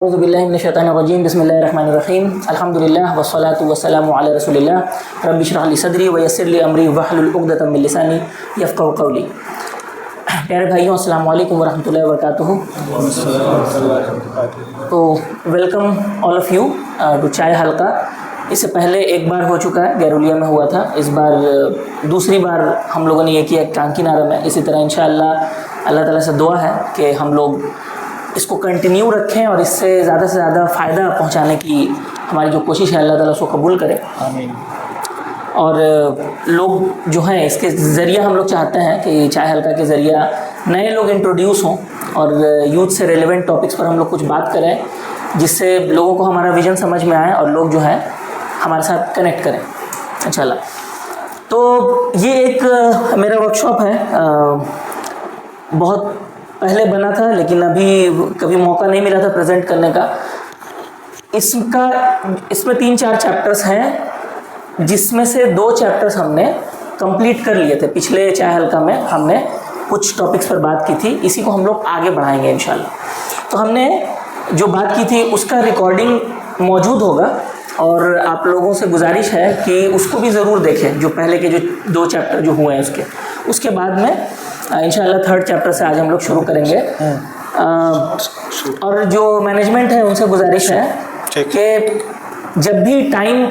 اعوذ باللہ من الشیطان الرجیم بسم اللہ الرحمن الرحیم الحمدللہ والصلاة والسلام علی رسول اللہ رب اشرح لی صدری ویسر لی امری واحلل عقدۃ من لسانی یفقہوا قولی۔ پیارے بھائیوں السلام علیکم ورحمۃ اللہ وبرکاتہ۔ تو welcome all of you to چائے حلقہ۔ اس سے پہلے ایک بار ہو چکا ہے، گیرولیا میں ہوا تھا، اس بار دوسری بار ہم لوگوں نے یہ کیا ٹانکی نارا میں۔ اسی طرح انشاءاللہ اللہ تعالیٰ سے دعا ہے کہ ہم لوگ اس کو کنٹینیو رکھیں اور اس سے زیادہ فائدہ پہنچانے کی ہماری جو کوشش ہے اللہ تعالیٰ اس کو قبول کرے، آمین۔ اور لوگ جو ہیں اس کے ذریعہ ہم لوگ چاہتے ہیں کہ چائے حلقہ کے ذریعہ نئے لوگ انٹروڈیوس ہوں اور یوتھ سے ریلیونٹ ٹاپکس پر ہم لوگ کچھ بات کریں، جس سے لوگوں کو ہمارا ویژن سمجھ میں آئے اور لوگ جو ہے ہمارے ساتھ کنیکٹ کریں انشاءاللہ۔ تو یہ ایک میرا ورک شاپ ہے، بہت پہلے بنا تھا لیکن ابھی کبھی موقع نہیں ملا تھا پریزنٹ کرنے کا۔ اس میں 3-4 چیپٹرز ہیں، جس میں سے 2 چیپٹرز ہم نے کمپلیٹ کر لیے تھے۔ پچھلے چائے حلقہ میں ہم نے کچھ ٹاپکس پر بات کی تھی، اسی کو ہم لوگ آگے بڑھائیں گے انشاءاللہ۔ تو ہم نے جو بات کی تھی اس کا ریکارڈنگ موجود ہوگا اور آپ لوگوں سے گزارش ہے کہ اس کو بھی ضرور دیکھیں، جو پہلے کے جو 2 چیپٹر جو ہوئے ہیں اس کے بعد میں انشاءاللہ 3rd چیپٹر سے آج ہم لوگ شروع کریں گے۔ اور جو مینجمنٹ ہے ان سے گزارش ہے کہ جب بھی ٹائم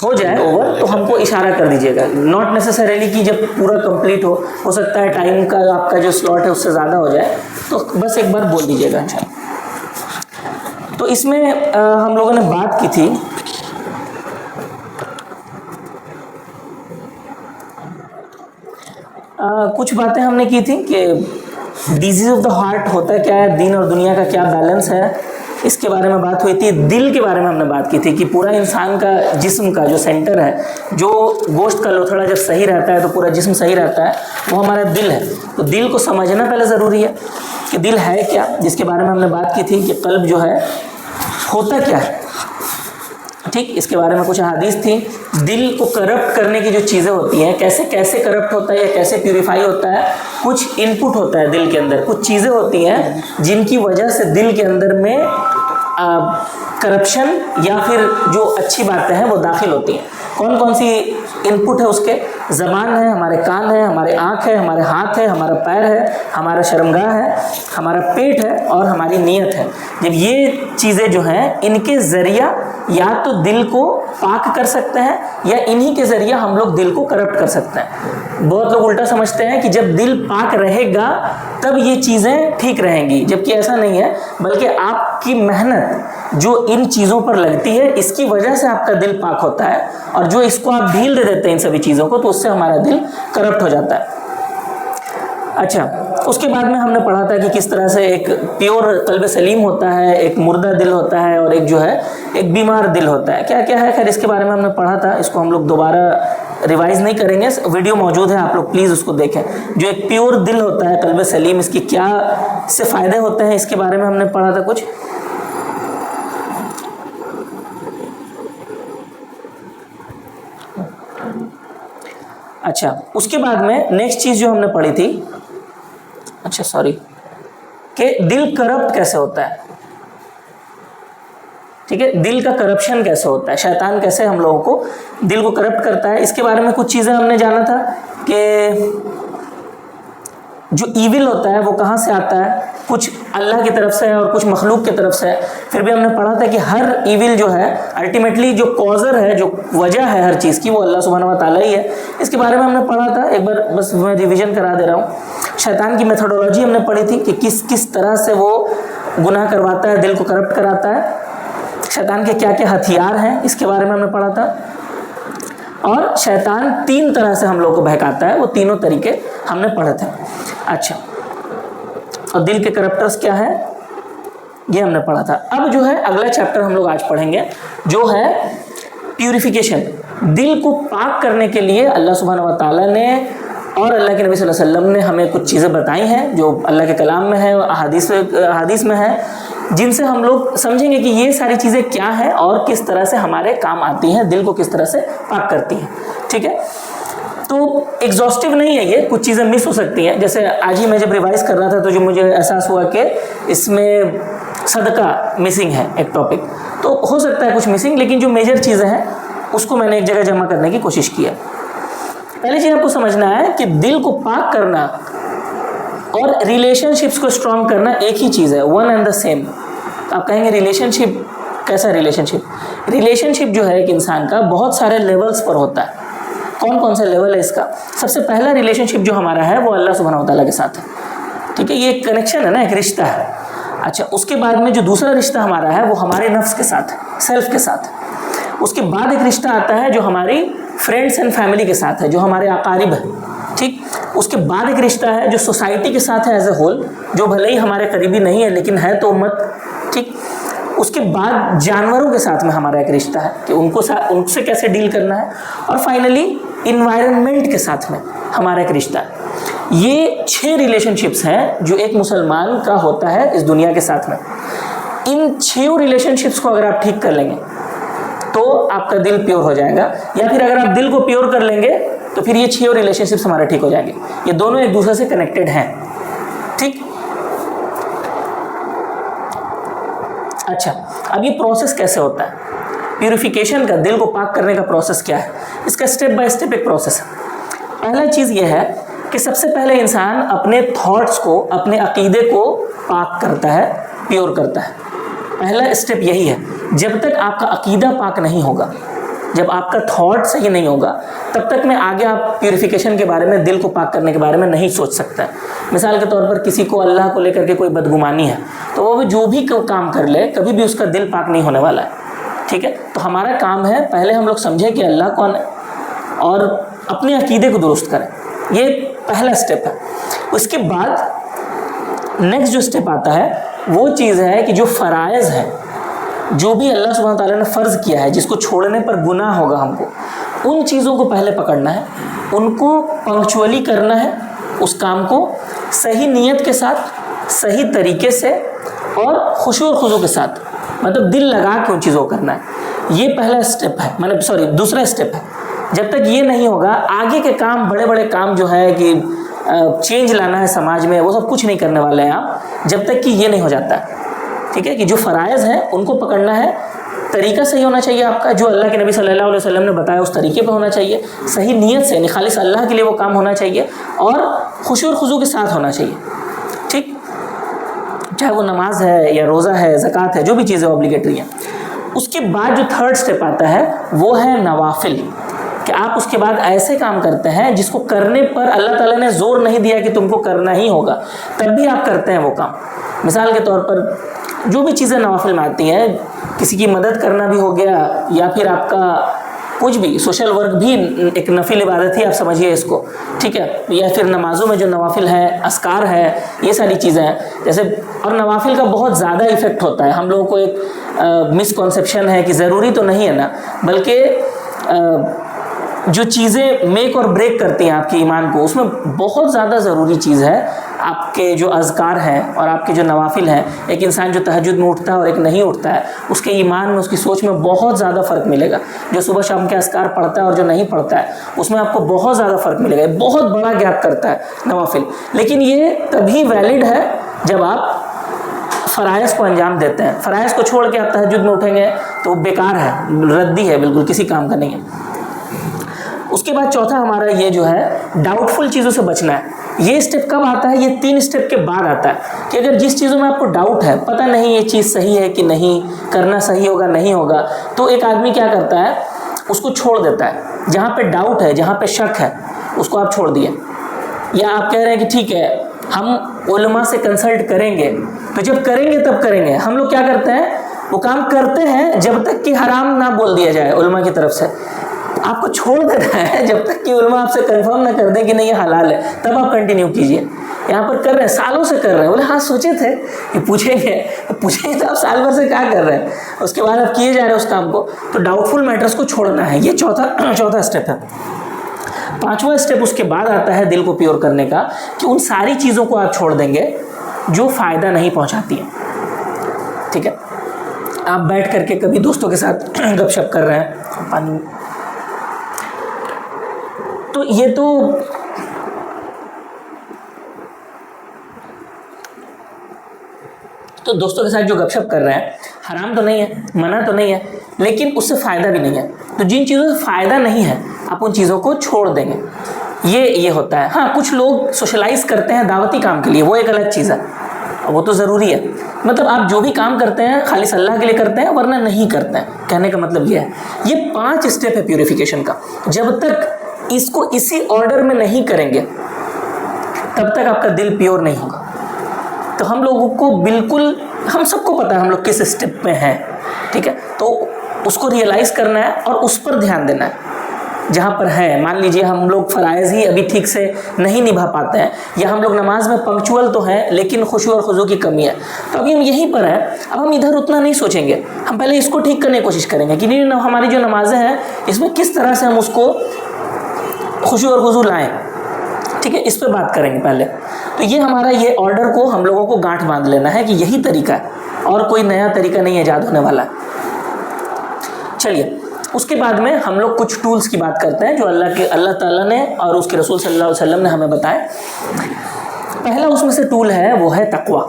ہو جائے اوور تو ہم کو اشارہ کر دیجیے گا، ناٹ نیسسریلی کہ جب پورا کمپلیٹ ہو سکتا ہے ٹائم کا آپ کا جو سلاٹ ہے اس سے زیادہ ہو جائے، تو بس ایک بار بول دیجیے گا انشاءاللہ۔ تو اس میں ہم لوگوں نے بات کی تھی کچھ باتیں ہم نے کی تھی کہ ڈیزیز آف دا ہارٹ ہوتا ہے کیا ہے، دین اور دنیا کا کیا بیلنس ہے، اس کے بارے میں بات ہوئی تھی۔ دل کے بارے میں ہم نے بات کی تھی کہ پورا انسان کا جسم کا جو سینٹر ہے، جو گوشت کا لوتھڑا جب صحیح رہتا ہے تو پورا جسم صحیح رہتا ہے، وہ ہمارا دل ہے۔ تو دل کو سمجھنا پہلے ضروری ہے کہ دل ہے کیا، جس کے بارے میں ہم نے بات کی تھی کہ قلب جو ہے ہوتا کیا ہے، ٹھیک۔ اس کے بارے میں کچھ احادیث تھیں۔ دل کو کرپٹ کرنے کی جو چیزیں ہوتی ہیں، کیسے کرپٹ ہوتا ہے یا کیسے پیوریفائی ہوتا ہے، کچھ ان پٹ ہوتا ہے دل کے اندر، کچھ چیزیں ہوتی ہیں جن کی وجہ سے دل کے اندر میں کرپشن یا پھر جو اچھی باتیں ہیں وہ داخل ہوتی ہیں۔ کون کون سی ان پٹ ہے اس کے؟ زبان ہے، ہمارے کان ہے، ہمارے آنکھ ہے، ہمارے ہاتھ ہے، ہمارا پیر ہے، ہمارا شرمگاہ ہے، ہمارا پیٹ ہے اور ہماری نیت ہے۔ جب یہ چیزیں جو ہیں ان کے ذریعہ یا تو دل کو پاک کر سکتے ہیں یا انہی کے ذریعہ ہم لوگ دل کو کرپٹ کر سکتے ہیں۔ بہت لوگ الٹا سمجھتے ہیں کہ جب دل پاک رہے گا تب یہ چیزیں ٹھیک رہیں گی، جبکہ ایسا نہیں ہے، بلکہ آپ کی محنت جو ان چیزوں پر لگتی ہے اس کی وجہ سے آپ کا دل پاک ہوتا ہے، اور جو اس کو آپ ڈھیل دے دیتے ہیں ان سبھی چیزوں کو تو اس سے ہمارا دل کرپٹ ہو جاتا ہے۔ اچھا، اس کے بعد میں ہم نے پڑھا تھا کہ کس طرح سے ایک پیور قلب سلیم ہوتا ہے، ایک مردہ دل ہوتا ہے، اور ایک جو ہے ایک بیمار دل ہوتا ہے۔ کیا ہے، خیر اس کے بارے میں ہم نے پڑھا تھا، اس کو ہم لوگ دوبارہ ریوائز نہیں کریں گے، ویڈیو موجود ہے، آپ لوگ پلیز اس کو دیکھیں۔ جو ایک پیور دل ہوتا ہے قلب سلیم، اس کی کیا سے فائدے ہوتے ہیں اس کے بارے میں ہم نے پڑھا تھا کچھ۔ اچھا، اس کے بعد میں نیکسٹ چیز جو ہم نے پڑھی تھی، کہ دل کرپٹ کیسے ہوتا ہے، ٹھیک ہے، دل کا کرپشن کیسے ہوتا ہے، شیطان کیسے ہم لوگوں کو دل کو کرپٹ کرتا ہے، اس کے بارے میں کچھ چیزیں ہم نے جانا تھا کہ جو ایول ہوتا ہے وہ کہاں سے آتا ہے، کچھ اللہ کی طرف سے ہے اور کچھ مخلوق کی طرف سے ہے۔ پھر بھی ہم نے پڑھا تھا کہ ہر ایول جو ہے الٹیمیٹلی جو کازر ہے، جو وجہ ہے ہر چیز کی، وہ اللہ سبحانہ و تعالیٰ ہی ہے۔ اس کے بارے میں ہم نے پڑھا تھا، ایک بار بس میں ریویژن کرا دے رہا ہوں۔ شیطان کی میتھڈولوجی ہم نے پڑھی تھی کہ کس طرح سے وہ گناہ کرواتا ہے، دل کو کرپٹ کراتا ہے، شیطان کے کیا کیا ہتھیار ہیں اس کے بارے میں ہم نے پڑھا تھا، اور شیطان 3 طرح سے ہم لوگ کو بہکاتا ہے، وہ تینوں طریقے ہم نے پڑھے تھے۔ اچھا، اور دل کے کرپٹرز کیا ہے یہ ہم نے پڑھا تھا۔ اب جو ہے اگلا چیپٹر ہم لوگ آج پڑھیں گے، جو ہے پیوریفیکیشن۔ دل کو پاک کرنے کے لیے اللہ سبحانہ و تعالیٰ نے اور اللہ کے نبی صلی اللہ علیہ وسلم نے ہمیں کچھ چیزیں بتائی ہیں جو اللہ کے کلام میں ہے، احادیث میں ہے، جن سے ہم لوگ سمجھیں گے کہ یہ ساری چیزیں کیا ہیں اور کس طرح سے ہمارے کام آتی ہیں، دل کو کس طرح سے پاک کرتی ہیں، ٹھیک ہے۔ تو ایگزاسٹیو نہیں ہے یہ، کچھ چیزیں مس ہو سکتی ہیں۔ جیسے آج ہی میں جب ریوائز کر رہا تھا تو جو مجھے احساس ہوا کہ اس میں صدقہ مسنگ ہے ایک ٹاپک، تو ہو سکتا ہے کچھ مسنگ، لیکن جو میجر چیزیں ہیں اس کو میں نے ایک جگہ جمع کرنے کی کوشش کیا. پہلی چیز آپ کو سمجھنا ہے کہ دل کو پاک کرنا اور ریلیشن شپس کو اسٹرانگ کرنا ایک ہی چیز ہے، ون اینڈ دا سیم. آپ کہیں گے ریلیشن شپ کیسا ریلیشن شپ؟ ریلیشن شپ جو ہے ایک انسان کا بہت سارے لیولز پر ہوتا ہے. کون کون سا لیول ہے اس کا؟ سب سے پہلا ریلیشن شپ جو ہمارا ہے وہ اللہ سبحانہ و تعالیٰ کے ساتھ ہے. ٹھیک ہے، یہ ایک کنیکشن ہے نا، ایک رشتہ ہے. اچھا، اس کے بعد میں جو دوسرا رشتہ ہمارا ہے وہ ہمارے نفس کے ساتھ ہے، سیلف کے ساتھ. اس کے بعد ایک رشتہ آتا ہے جو ہماری فرینڈس اینڈ فیملی کے ساتھ ہے، جو ہمارے اقارب ہے. ٹھیک، اس کے بعد ایک رشتہ ہے جو سوسائٹی کے ساتھ ہے ایز اے ہول، جو بھلے ہی ہمارے قریبی نہیں ہے لیکن ہے تو امت. ٹھیک، اس کے بعد جانوروں کے ساتھ میں ہمارا ایک رشتہ ہے کہ ان سے کیسے ڈیل کرنا ہے. اور فائنلی انوائرمنٹ کے ساتھ میں ہمارا ایک رشتہ ہے. یہ 6 ریلیشن شپس ہیں جو ایک مسلمان کا ہوتا ہے اس دنیا کے ساتھ میں. ان 6 ریلیشن شپس کو اگر آپ ٹھیک کر لیں گے تو آپ کا دل پیور ہو جائے گا، یا پھر اگر آپ دل کو پیور کر لیں گے تو پھر یہ 6 ریلیشن شپس ہمارے ٹھیک ہو جائیں گے. یہ دونوں ایک دوسرے سے کنیکٹڈ ہیں. ٹھیک، اچھا، اب یہ پروسیس کیسے ہوتا ہے پیوریفیکیشن کا، دل کو پاک کرنے کا پروسیس کیا ہے؟ اس کا اسٹیپ بائی اسٹیپ ایک پروسیس ہے. پہلا چیز یہ ہے کہ سب سے پہلے انسان اپنے تھاٹس کو، اپنے عقیدے کو پاک کرتا ہے، پیور کرتا ہے. پہلا اسٹیپ یہی ہے. جب تک آپ کا عقیدہ پاک نہیں ہوگا، جب آپ کا تھاٹ صحیح نہیں ہوگا، تب تک میں آگے آپ پیوریفیکیشن کے بارے میں، دل کو پاک کرنے کے بارے میں نہیں سوچ سکتا. مثال کے طور پر کسی کو اللہ کو لے کر کے کوئی بدگمانی ہے تو وہ جو بھی کام کر لے کبھی بھی اس کا دل پاک نہیں ہونے والا ہے. ٹھیک ہے، تو ہمارا کام ہے پہلے ہم لوگ سمجھیں کہ اللہ کون ہے اور اپنے عقیدے کو درست کریں. یہ پہلا اسٹیپ ہے. اس کے بعد نیکسٹ جو اسٹیپ آتا ہے وہ چیز ہے کہ جو فرائض ہیں، جو بھی اللہ سبحانہ تعالیٰ نے فرض کیا ہے، جس کو چھوڑنے پر گناہ ہوگا ہم کو، ان چیزوں کو پہلے پکڑنا ہے، ان کو پنکچولی کرنا ہے، اس کام کو صحیح نیت کے ساتھ، صحیح طریقے سے اور خشوع و خضوع کے ساتھ، مطلب دل لگا کے ان چیزوں کو کرنا ہے. یہ پہلا اسٹیپ ہے، دوسرا اسٹیپ ہے. جب تک یہ نہیں ہوگا آگے کے کام، بڑے بڑے کام جو ہے کہ چینج لانا ہے سماج میں، وہ سب کچھ نہیں کرنے والے ہیں آپ جب تک کہ یہ نہیں ہو جاتا ہے. ٹھیک ہے، کہ جو فرائض ہیں ان کو پکڑنا ہے، طریقہ صحیح ہونا چاہیے آپ کا، جو اللہ کے نبی صلی اللہ علیہ وسلم نے بتایا اس طریقے پہ ہونا چاہیے، صحیح نیت سے، یعنی خالص اللہ کے لیے وہ کام ہونا چاہیے، اور خشوع اور خضوع کے ساتھ ہونا چاہیے. ٹھیک، چاہے وہ نماز ہے یا روزہ ہے، زکوٰۃ ہے، جو بھی چیزیں اوبلیگیٹری ہیں. اس کے بعد جو تھرڈ اسٹیپ آتا ہے وہ ہے نوافل، کہ آپ اس کے بعد ایسے کام کرتے ہیں جس کو کرنے پر اللہ تعالیٰ نے زور نہیں دیا کہ تم کو کرنا ہی ہوگا، تب بھی آپ کرتے ہیں وہ کام. مثال کے طور پر جو بھی چیزیں نوافل میں آتی ہیں، کسی کی مدد کرنا بھی ہو گیا، یا پھر آپ کا کچھ بھی سوشل ورک بھی ایک نفل عبادت ہی آپ سمجھیے اس کو. ٹھیک ہے، یا پھر نمازوں میں جو نوافل ہے، اذکار ہے، یہ ساری چیزیں ہیں جیسے. اور نوافل کا بہت زیادہ ایفیکٹ ہوتا ہے. ہم لوگوں کو ایک مسکنسیپشن ہے کہ ضروری تو نہیں ہے نا، بلکہ جو چیزیں میک اور بریک کرتی ہیں آپ کے ایمان کو، اس میں بہت زیادہ ضروری چیز ہے آپ کے جو اذکار ہیں اور آپ کے جو نوافل ہیں. ایک انسان جو تہجد میں اٹھتا ہے اور ایک نہیں اٹھتا ہے، اس کے ایمان میں، اس کی سوچ میں بہت زیادہ فرق ملے گا. جو صبح شام کے اذکار پڑھتا ہے اور جو نہیں پڑھتا ہے، اس میں آپ کو بہت زیادہ فرق ملے گا. بہت بڑا گیپ کرتا ہے نوافل. لیکن یہ تبھی ویلڈ ہے جب آپ فرائض کو انجام دیتے ہیں. فرائض کو چھوڑ کے آپ تہجد میں اٹھیں گے تو وہ بیکار ہے، ردی ہے، بالکل کسی کام کا نہیں ہے. اس کے بعد چوتھا ہمارا یہ جو ہے ڈاؤٹ فل چیزوں سے بچنا ہے. یہ اسٹیپ کب آتا ہے؟ یہ 3 اسٹیپ کے بعد آتا ہے کہ اگر جس چیزوں میں آپ کو ڈاؤٹ ہے، پتہ نہیں یہ چیز صحیح ہے کہ نہیں، کرنا صحیح ہوگا نہیں ہوگا، تو ایک آدمی کیا کرتا ہے، اس کو چھوڑ دیتا ہے. جہاں پہ ڈاؤٹ ہے، جہاں پہ شک ہے، اس کو آپ چھوڑ دیے. یا آپ کہہ رہے ہیں کہ ٹھیک ہے ہم علماء سے کنسلٹ کریں گے، تو جب کریں گے تب کریں گے. ہم لوگ کیا کرتے ہیں، وہ کام کرتے ہیں جب تک کہ حرام نہ بول دیا جائے علماء کی طرف سے. آپ کو چھوڑ دینا ہے جب تک کہ علماء آپ سے کنفرم نہ کر دیں کہ نہیں یہ حلال ہے، تب آپ کنٹینیو کیجئے. یہاں پر کر رہے ہیں، سالوں سے کر رہے ہیں. بولے ہاں سوچے تھے کہ پوچھیں گے تو آپ سال بھر سے کیا کر رہے ہیں، اس کے بعد آپ کیے جا رہے ہیں اس کام کو. تو ڈاؤٹ فل میٹرز کو چھوڑنا ہے. یہ چوتھا اسٹیپ ہے. 5واں اسٹیپ اس کے بعد آتا ہے دل کو پیور کرنے کا، کہ ان ساری چیزوں کو آپ چھوڑ دیں گے جو فائدہ نہیں پہنچاتی ہیں. ٹھیک ہے، آپ بیٹھ کر کے کبھی دوستوں کے ساتھ گپ شپ کر رہے ہیں، پانی، تو یہ تو دوستوں کے ساتھ جو گپ شپ کر رہے ہیں حرام تو نہیں ہے, منع تو نہیں ہے, لیکن اس سے فائدہ بھی نہیں ہے. تو جن چیزوں سے فائدہ نہیں ہے آپ ان چیزوں کو چھوڑ دیں گے, یہ ہوتا ہے. ہاں کچھ لوگ سوشلائز کرتے ہیں دعوتی کام کے لیے, وہ ایک الگ چیز ہے, وہ تو ضروری ہے. مطلب آپ جو بھی کام کرتے ہیں خالص اللہ کے لیے کرتے ہیں ورنہ نہیں کرتے ہیں, کہنے کا مطلب یہ ہے. یہ 5 اسٹیپ ہے پیوریفیکیشن کا. جب تک اس کو اسی آرڈر میں نہیں کریں گے تب تک آپ کا دل پیور نہیں ہوگا. تو ہم لوگوں کو بالکل, ہم سب کو پتا ہے ہم لوگ کس اسٹیپ میں ہیں, ٹھیک ہے. تو اس کو ریئلائز کرنا ہے اور اس پر دھیان دینا ہے جہاں پر ہے. مان لیجئے ہم لوگ فرائض ہی ابھی ٹھیک سے نہیں نبھا پاتے ہیں, یا ہم لوگ نماز میں پنکچول تو ہیں لیکن خشوع اور خضوع کی کمی ہے, تو ابھی ہم یہیں پر ہیں. اب ہم ادھر اتنا نہیں سوچیں گے, ہم پہلے اس کو ٹھیک کرنے کی کوشش کریں گے کہ نہیں ہماری جو نمازیں ہیں اس میں کس طرح سے ہم اس کو خشوع اور خضوع لائیں, ٹھیک ہے. اس پہ بات کریں گے پہلے. تو یہ ہمارا یہ آرڈر کو ہم لوگوں کو گانٹھ باندھ لینا ہے کہ یہی طریقہ ہے اور کوئی نیا طریقہ نہیں ایجاد ہونے والا. چلیے اس کے بعد میں ہم لوگ کچھ ٹولز کی بات کرتے ہیں جو اللہ تعالیٰ نے اور اس کے رسول صلی اللہ علیہ وسلم نے ہمیں بتائے. پہلا اس میں سے ٹول ہے وہ ہے تقویٰ.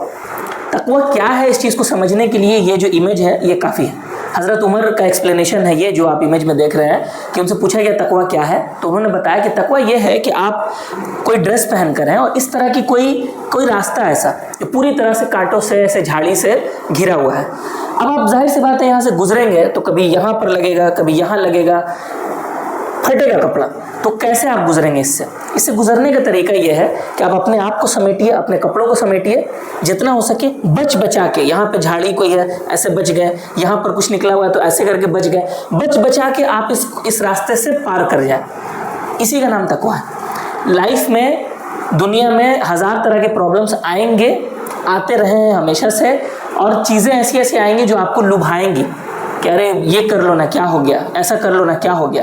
تقویٰ کیا ہے, اس چیز کو سمجھنے کے لیے یہ جو امیج ہے یہ کافی ہے. حضرت عمر کا ایکسپلینیشن ہے یہ جو آپ امیج میں دیکھ رہے ہیں, کہ ان سے پوچھا گیا تقویٰ کیا ہے, تو انہوں نے بتایا کہ تقویٰ یہ ہے کہ آپ کوئی ڈریس پہن کر ہیں اور اس طرح کی کوئی راستہ ایسا جو پوری طرح سے کانٹوں سے ایسے جھاڑی سے گھرا ہوا ہے. اب آپ ظاہر سی بات ہے یہاں سے گزریں گے تو کبھی یہاں پر لگے گا کبھی یہاں لگے گا, پھٹے گا کپڑا. تو کیسے آپ گزریں گے اس سے گزرنے کا طریقہ یہ ہے کہ آپ اپنے آپ کو سمیٹیے, اپنے کپڑوں کو سمیٹیے جتنا ہو سکے, بچا کے. یہاں پہ جھاڑی کوئی ہے ایسے بچ گئے, یہاں پر کچھ نکلا ہوا ہے تو ایسے کر کے بچ گئے, بچا کے آپ اس راستے سے پار کر جائیں. اسی کا نام تقویٰ ہے. لائف میں دنیا میں 1000 طرح کے پرابلمس آئیں گے, آتے رہے ہیں ہمیشہ سے, اور چیزیں ایسی آئیں گی جو آپ کو لبھائیں گی کہ ارے یہ کر لو نا کیا ہو گیا, ایسا کر لو نا کیا ہو گیا.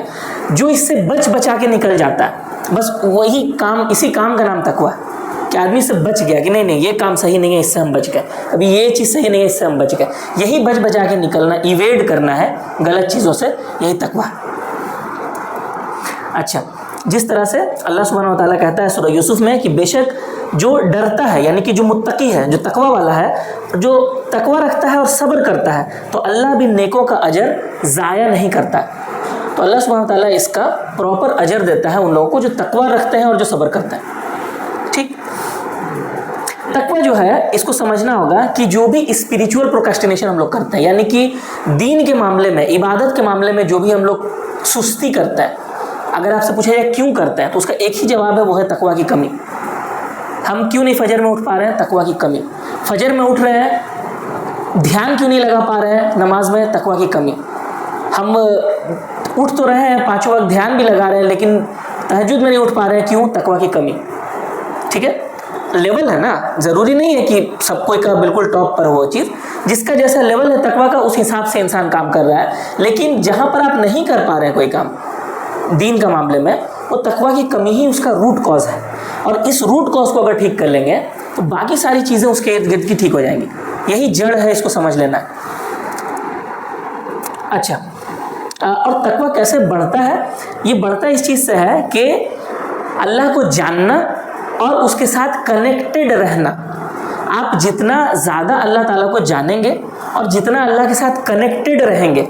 جو اس سے بچا کے نکل جاتا ہے بس وہی کام, اسی کام کا نام تقویٰ ہے. کہ آدمی سے بچ گیا کہ نہیں یہ کام صحیح نہیں ہے, اس سے ہم بچ گئے, ابھی یہ چیز صحیح نہیں ہے, اس سے ہم بچ گئے. یہی بچا کے نکلنا, ایویڈ کرنا ہے غلط چیزوں سے, یہی تقویٰ ہے. اچھا, جس طرح سے اللہ سبحانہ و تعالیٰ کہتا ہے سورہ یوسف میں کہ بے شک جو ڈرتا ہے یعنی کہ جو متقی ہے, جو تقویٰ والا ہے, جو تقویٰ رکھتا ہے اور صبر کرتا ہے, تو اللہ بھی نیکوں کا اجر ضائع نہیں کرتا. تو اللہ سبحانہ و تعالیٰ اس کا پراپر اجر دیتا ہے ان لوگوں کو جو تقویٰ رکھتے ہیں اور جو صبر کرتے ہیں. ٹھیک. تقویٰ جو ہے اس کو سمجھنا ہوگا کہ جو بھی اسپریچول پروکرسٹینیشن ہم لوگ کرتے ہیں, یعنی کہ دین کے معاملے میں, عبادت کے معاملے میں جو بھی ہم لوگ سستی کرتے ہیں, اگر آپ سے پوچھا جائے کیوں کرتے ہیں تو اس کا ایک ہی جواب ہے, وہ ہے تقویٰ کی کمی. ہم کیوں نہیں فجر میں اٹھ پا رہے ہیں, تقویٰ کی کمی. فجر میں اٹھ رہے ہیں, دھیان کیوں نہیں لگا پا رہے ہیں نماز میں, تقویٰ کی کمی. ہم اٹھ تو رہے ہیں 5 وقت دھیان بھی لگا رہے ہیں لیکن تہجد میں نہیں اٹھ پا رہے ہیں, کیوں, تقویٰ کی کمی. ٹھیک ہے, لیول ہے نا, ضروری نہیں ہے کہ سب کوئی کا بالکل ٹاپ پر وہ چیز, جس کا جیسا لیول ہے تقویٰ کا اس حساب سے انسان کام کر رہا ہے. لیکن جہاں پر آپ نہیں کر پا رہے ہیں کوئی کام دین کا معاملے میں, وہ تقویٰ کی کمی ہی اس کا روٹ کاز ہے. اور اس روٹ کاز کو اگر ٹھیک کر لیں گے تو باقی ساری چیزیں اس کے ارد گرد کی ٹھیک ہو جائیں گی. یہی جڑ ہے, اس کو سمجھ لینا ہے. اچھا, اور تقویٰ کیسے بڑھتا ہے؟ یہ بڑھتا اس چیز سے ہے کہ اللہ کو جاننا اور اس کے ساتھ کنیکٹڈ رہنا. آپ جتنا زیادہ اللہ تعالیٰ کو جانیں گے اور جتنا اللہ کے ساتھ کنیکٹڈ رہیں گے,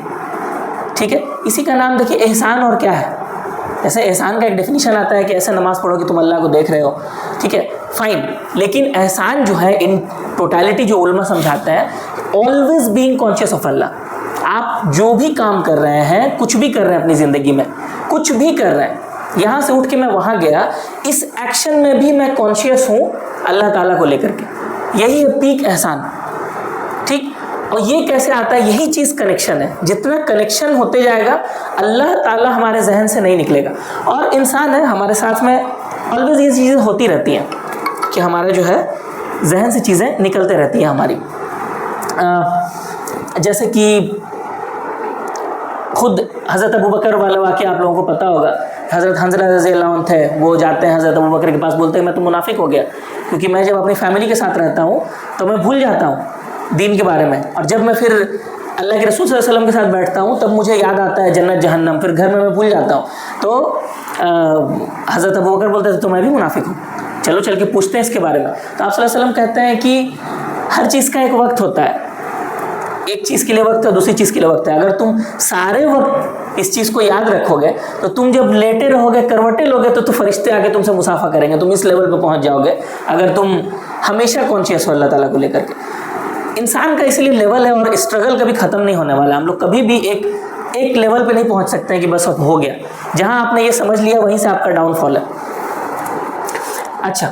ٹھیک ہے, اسی کا نام دیکھیے احسان. اور کیا ہے, جیسے احسان کا ایک ڈیفینیشن آتا ہے کہ ایسے نماز پڑھو کہ تم اللہ کو دیکھ رہے ہو, ٹھیک ہے, فائن. لیکن احسان جو ہے ان ٹوٹیلٹی جو علماء سمجھاتا ہے, آلویز بینگ کانشیس آف اللہ. آپ جو بھی کام کر رہے ہیں, کچھ بھی کر رہے ہیں اپنی زندگی میں, کچھ بھی کر رہے ہیں, یہاں سے اٹھ کے میں وہاں گیا, اس ایکشن میں بھی میں کانشیس ہوں اللہ تعالیٰ کو لے کر کے. یہی ہے پیک احسان. ٹھیک. اور یہ کیسے آتا ہے, یہی چیز کنیکشن ہے. جتنا کنیکشن ہوتے جائے گا اللہ تعالیٰ ہمارے ذہن سے نہیں نکلے گا. اور انسان ہے ہمارے ساتھ میں آلویز یہ چیزیں ہوتی رہتی ہیں کہ ہمارے جو ہے ذہن سے چیزیں نکلتے رہتی ہیں ہماری. جیسے کہ خود حضرت ابوبکر والا واقعہ آپ لوگوں کو پتہ ہوگا. حضرت حنظلہ رضی اللہ عنہ تھے, وہ جاتے ہیں حضرت ابوبکر کے پاس, بولتے ہیں میں تو منافق ہو گیا کیونکہ میں جب اپنی فیملی کے ساتھ رہتا ہوں تو میں بھول جاتا ہوں دین کے بارے میں, اور جب میں پھر اللہ کے رسول صلی اللہ علیہ وسلم کے ساتھ بیٹھتا ہوں تب مجھے یاد آتا ہے جنت جہنم, پھر گھر میں بھول جاتا ہوں. تو حضرت ابوبکر بولتے تھے تو میں بھی منافق ہوں, چلو چل کے پوچھتے ہیں اس کے بارے میں. تو آپ صلی اللہ علیہ وسلم کہتے ہیں کہ ہر چیز کا ایک وقت ہوتا ہے. ایک چیز کے لیے وقت ہے, دوسری چیز کے لیے وقت ہے. اگر تم سارے وقت اس چیز کو یاد رکھو گے تو تم جب لیٹے رہو گے, کروٹے لوگے, تو فرشتے آ کے تم سے مسافہ کریں گے. تم اس لیول پہ پہنچ جاؤ گے اگر تم ہمیشہ کانشیس ہو اللہ تعالیٰ کو لے کر کے. انسان کا اس لیے لیول ہے, اور اسٹرگل کبھی ختم نہیں ہونے والا. ہم لوگ کبھی بھی ایک لیول پہ نہیں پہنچ سکتے ہیں کہ بس اب ہو گیا. جہاں آپ نے یہ سمجھ لیا وہیں سے آپ کا ڈاؤن فال ہے. اچھا,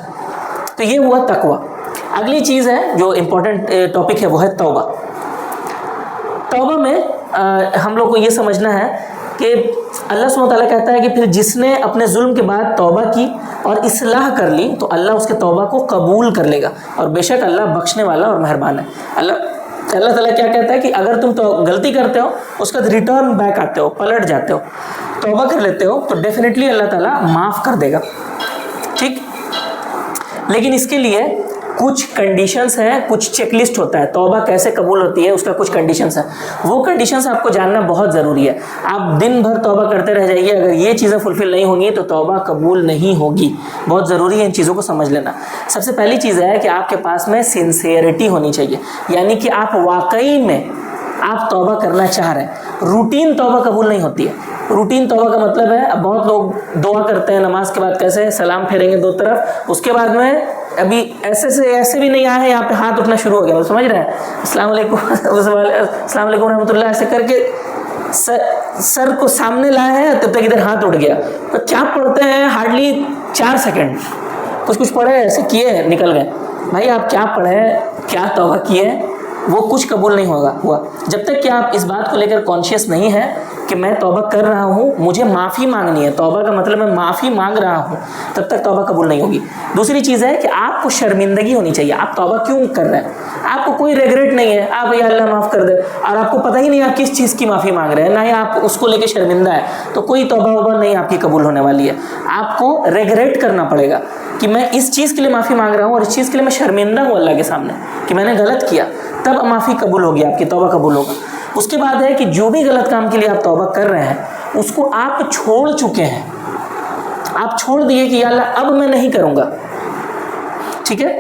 تو یہ ہوا تقویٰ. اگلی چیز ہے جو امپورٹنٹ ٹاپک ہے وہ ہے توبہ. توبہ میں ہم لوگ کو یہ سمجھنا ہے کہ اللہ سبحانہ وتعالیٰ کہتا ہے کہ پھر جس نے اپنے ظلم کے بعد توبہ کی اور اصلاح کر لی تو اللہ اس کے توبہ کو قبول کر لے گا, اور بے شک اللہ بخشنے والا اور مہربان ہے. اللہ تعالیٰ کیا کہتا ہے کہ اگر تم تو غلطی کرتے ہو, اس کا ریٹرن بیک آتے ہو, پلٹ جاتے ہو, توبہ کر لیتے ہو, تو ڈیفینیٹلی اللہ تعالیٰ معاف کر دے گا. ٹھیک, لیکن اس کے لیے کچھ کنڈیشنز ہیں, کچھ چیک لسٹ ہوتا ہے. توبہ کیسے قبول ہوتی ہے اس کا کچھ کنڈیشنز ہیں. وہ کنڈیشنز آپ کو جاننا بہت ضروری ہے. آپ دن بھر توبہ کرتے رہ جائیے, اگر یہ چیزیں فلفل نہیں ہوں گی تو توبہ قبول نہیں ہوگی. بہت ضروری ہے ان چیزوں کو سمجھ لینا. سب سے پہلی چیز ہے کہ آپ کے پاس میں سنسیئرٹی ہونی چاہیے, یعنی کہ آپ واقعی میں آپ توبہ کرنا چاہ رہے ہیں. روٹین توبہ قبول نہیں ہوتی ہے. روٹین توبہ کا مطلب ہے, اب بہت لوگ دعا کرتے ہیں نماز کے بعد, کیسے سلام پھیریں گے دو طرف, اس کے بعد میں ابھی ایسے بھی نہیں آئے ہیں, یہاں پہ ہاتھ اٹھنا شروع ہو گیا, سمجھ رہے ہیں, السلام علیکم السلام علیکم رحمۃ اللہ, ایسے کر کے سر کو سامنے لائے ہیں, تب تک ادھر ہاتھ اٹھ گیا. تو چاپ پڑھتے ہیں ہارڈلی 4 سیکنڈ, کچھ پڑھے ایسے کیے نکل گئے. بھائی آپ کیا پڑھے, کیا توبہ کیے, وہ کچھ قبول نہیں ہوا جب تک کہ آپ اس بات کو لے کر کانشیس نہیں ہے کہ میں توبہ کر رہا ہوں, مجھے معافی مانگنی ہے. توبہ کا مطلب میں معافی مانگ رہا ہوں, تب تک توبہ قبول نہیں ہوگی. دوسری چیز ہے کہ آپ کو شرمندگی ہونی چاہیے. آپ توبہ کیوں کر رہے ہیں, آپ کو کوئی ریگریٹ نہیں ہے, آپ یا اللہ معاف کر دے, اور آپ کو پتہ ہی نہیں آپ کس چیز کی معافی مانگ رہے ہیں, نہ ہی آپ اس کو لے کے شرمندہ ہے, تو کوئی توبہ نہیں آپ کی قبول ہونے والی ہے. آپ کو ریگریٹ کرنا پڑے گا کہ میں اس چیز کے لیے معافی مانگ رہا ہوں, اور اس چیز کے لیے میں شرمندہ ہوں اللہ کے سامنے کہ میں نے غلط کیا, تب معافی قبول ہوگی, آپ کی توبہ قبول ہوگا. اس کے بعد ہے کہ جو بھی غلط کام کے لیے آپ توبہ کر رہے ہیں اس کو آپ چھوڑ چکے ہیں, آپ چھوڑ دیے کہ یا اللہ اب میں نہیں کروں گا. ٹھیک ہے,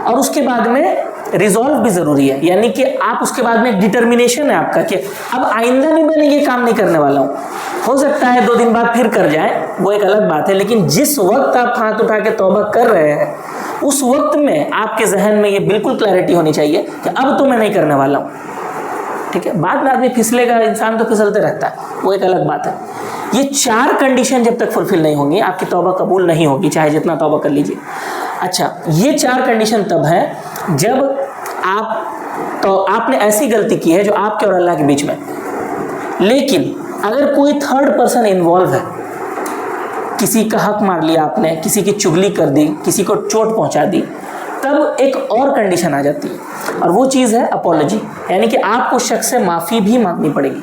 اور اس کے بعد میں ریزالو بھی ضروری ہے, یعنی کہ آپ اس کے بعد میں ڈٹرمنیشن ہے آپ کا کہ اب آئندہ بھی میں یہ کام نہیں کرنے والا ہوں. ہو سکتا ہے 2 دن بعد پھر کر جائیں, وہ ایک الگ بات ہے, لیکن جس وقت آپ ہاتھ اٹھا کے توبہ کر رہے ہیں اس وقت میں آپ کے ذہن میں یہ بالکل کلیئرٹی ہونی چاہیے کہ اب تو میں نہیں کرنے والا ہوں. ٹھیک ہے, بعد میں آدمی پھسلے گا, انسان تو پھسلتے رہتا ہے, وہ ایک الگ بات ہے. یہ 4 کنڈیشن جب تک فلفل نہیں ہوں گی آپ کی توبہ قبول نہیں ہوگی, چاہے جتنا توبہ کر لیجیے. اچھا, یہ 4 کنڈیشن تب ہے جب آپ نے ایسی غلطی کی ہے جو آپ کے اور اللہ کے بیچ میں, لیکن اگر کوئی تھرڈ پرسن انوالو ہے, کسی کا حق مار لیا آپ نے, کسی کی چغلی کر دی, کسی کو چوٹ پہنچا دی, تب ایک اور کنڈیشن آ جاتی ہے, اور وہ چیز ہے اپولوجی, یعنی کہ آپ کو شخص سے معافی بھی مانگنی پڑے گی,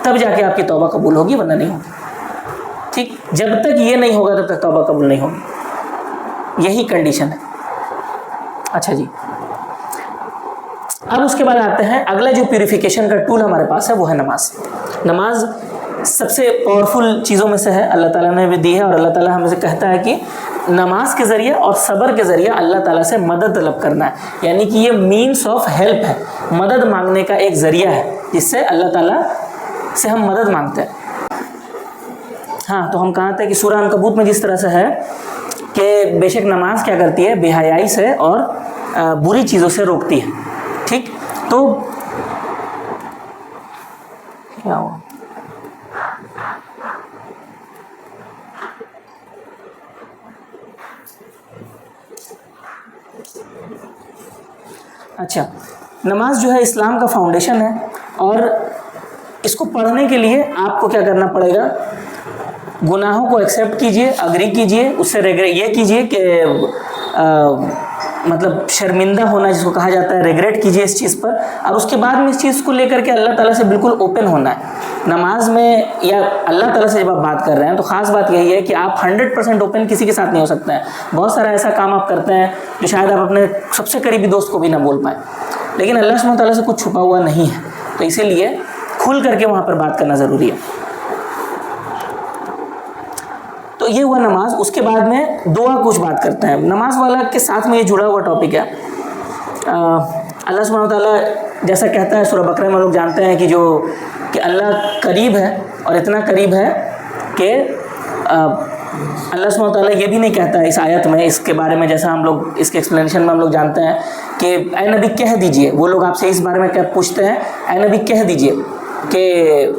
تب جا کے آپ کی توبہ قبول ہوگی, ورنہ نہیں ہوگی. ٹھیک, جب تک یہ نہیں ہوگا تب تک توبہ قبول نہیں ہوگی, یہی کنڈیشن ہے. اچھا جی, اب اس کے بعد آتے ہیں اگلا جو پیوریفیکیشن کا ٹول ہمارے پاس ہے وہ ہے نماز. نماز سب سے پاورفل چیزوں میں سے ہے, اللہ تعالیٰ نے بھی دی ہے, اور اللہ تعالیٰ ہمیں سے کہتا ہے کہ نماز کے ذریعے اور صبر کے ذریعے اللہ تعالیٰ سے مدد طلب کرنا ہے, یعنی کہ یہ مینس آف ہیلپ ہے, مدد مانگنے کا ایک ذریعہ ہے جس سے اللہ تعالیٰ سے ہم مدد مانگتے ہیں. ہاں, تو ہم کہتے ہیں کہ سورہ عنکبوت میں جس طرح سے ہے کہ بے شک نماز کیا کرتی ہے, بے حیائی سے اور بری چیزوں سے روکتی ہے. ٹھیک, تو کیا ہوا, اچھا, نماز جو ہے اسلام کا فاؤنڈیشن ہے, اور اس کو پڑھنے کے لیے آپ کو کیا کرنا پڑے گا, گناہوں کو ایکسیپٹ کیجئے, اگری کیجئے, اس سے یہ کیجئے کہ مطلب شرمندہ ہونا جس کو کہا جاتا ہے, ریگریٹ کیجئے اس چیز پر, اور اس کے بعد میں اس چیز کو لے کر کے اللہ تعالیٰ سے بالکل اوپن ہونا ہے. نماز میں یا اللہ تعالیٰ سے جب آپ بات کر رہے ہیں تو خاص بات یہی ہے کہ آپ 100% اوپن کسی کے ساتھ نہیں ہو سکتے ہیں. بہت سارا ایسا کام آپ کرتے ہیں جو شاید آپ اپنے سب سے قریبی دوست کو بھی نہ بول پائیں, لیکن اللہ سبحانہ تعالیٰ سے کچھ چھپا ہوا نہیں ہے, تو اسی لیے کھل کر کے وہاں پر بات کرنا ضروری ہے. تو یہ ہوا نماز. اس کے بعد میں دعا کچھ بات کرتے ہیں. نماز والا کے ساتھ میں یہ جڑا ہوا ٹاپک ہے اللہ سبحانہ و تعالیٰ جیسا کہتا ہے سورہ بقرہ میں، ہم لوگ جانتے ہیں کہ اللہ قریب ہے، اور اتنا قریب ہے کہ اللہ سبحانہ و تعالیٰ یہ بھی نہیں کہتا ہے اس آیت میں اس کے بارے میں، جیسا ہم لوگ اس کے ایکسپلینیشن میں ہم لوگ جانتے ہیں کہ اے نبی کہہ دیجئے، وہ لوگ آپ سے اس بارے میں کیا پوچھتے ہیں، اے نبی کہہ دیجئے کہ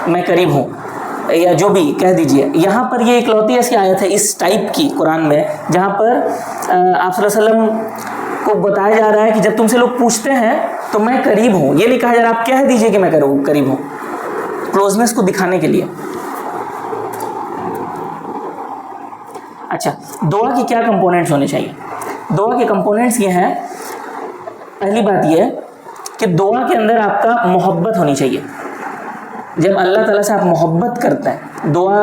میں قریب ہوں، یا جو بھی کہہ دیجئے۔ یہاں پر یہ اکلوتی ایسی آیت ہے اس ٹائپ کی قرآن میں جہاں پر آپ صلی اللہ علیہ وسلم کو بتایا جا رہا ہے کہ جب تم سے لوگ پوچھتے ہیں تو میں قریب ہوں، یہ نہیں کہا جا رہا آپ کہہ دیجئے کہ میں قریب ہوں، کلوزنس کو دکھانے کے لیے۔ اچھا، دعا کی کیا کمپوننٹس ہونے چاہیے؟ دعا کے کمپوننٹس یہ ہیں، پہلی بات یہ کہ دعا کے اندر آپ کا محبت ہونی چاہیے۔ جب اللہ تعالیٰ سے آپ محبت کرتے ہیں، دعا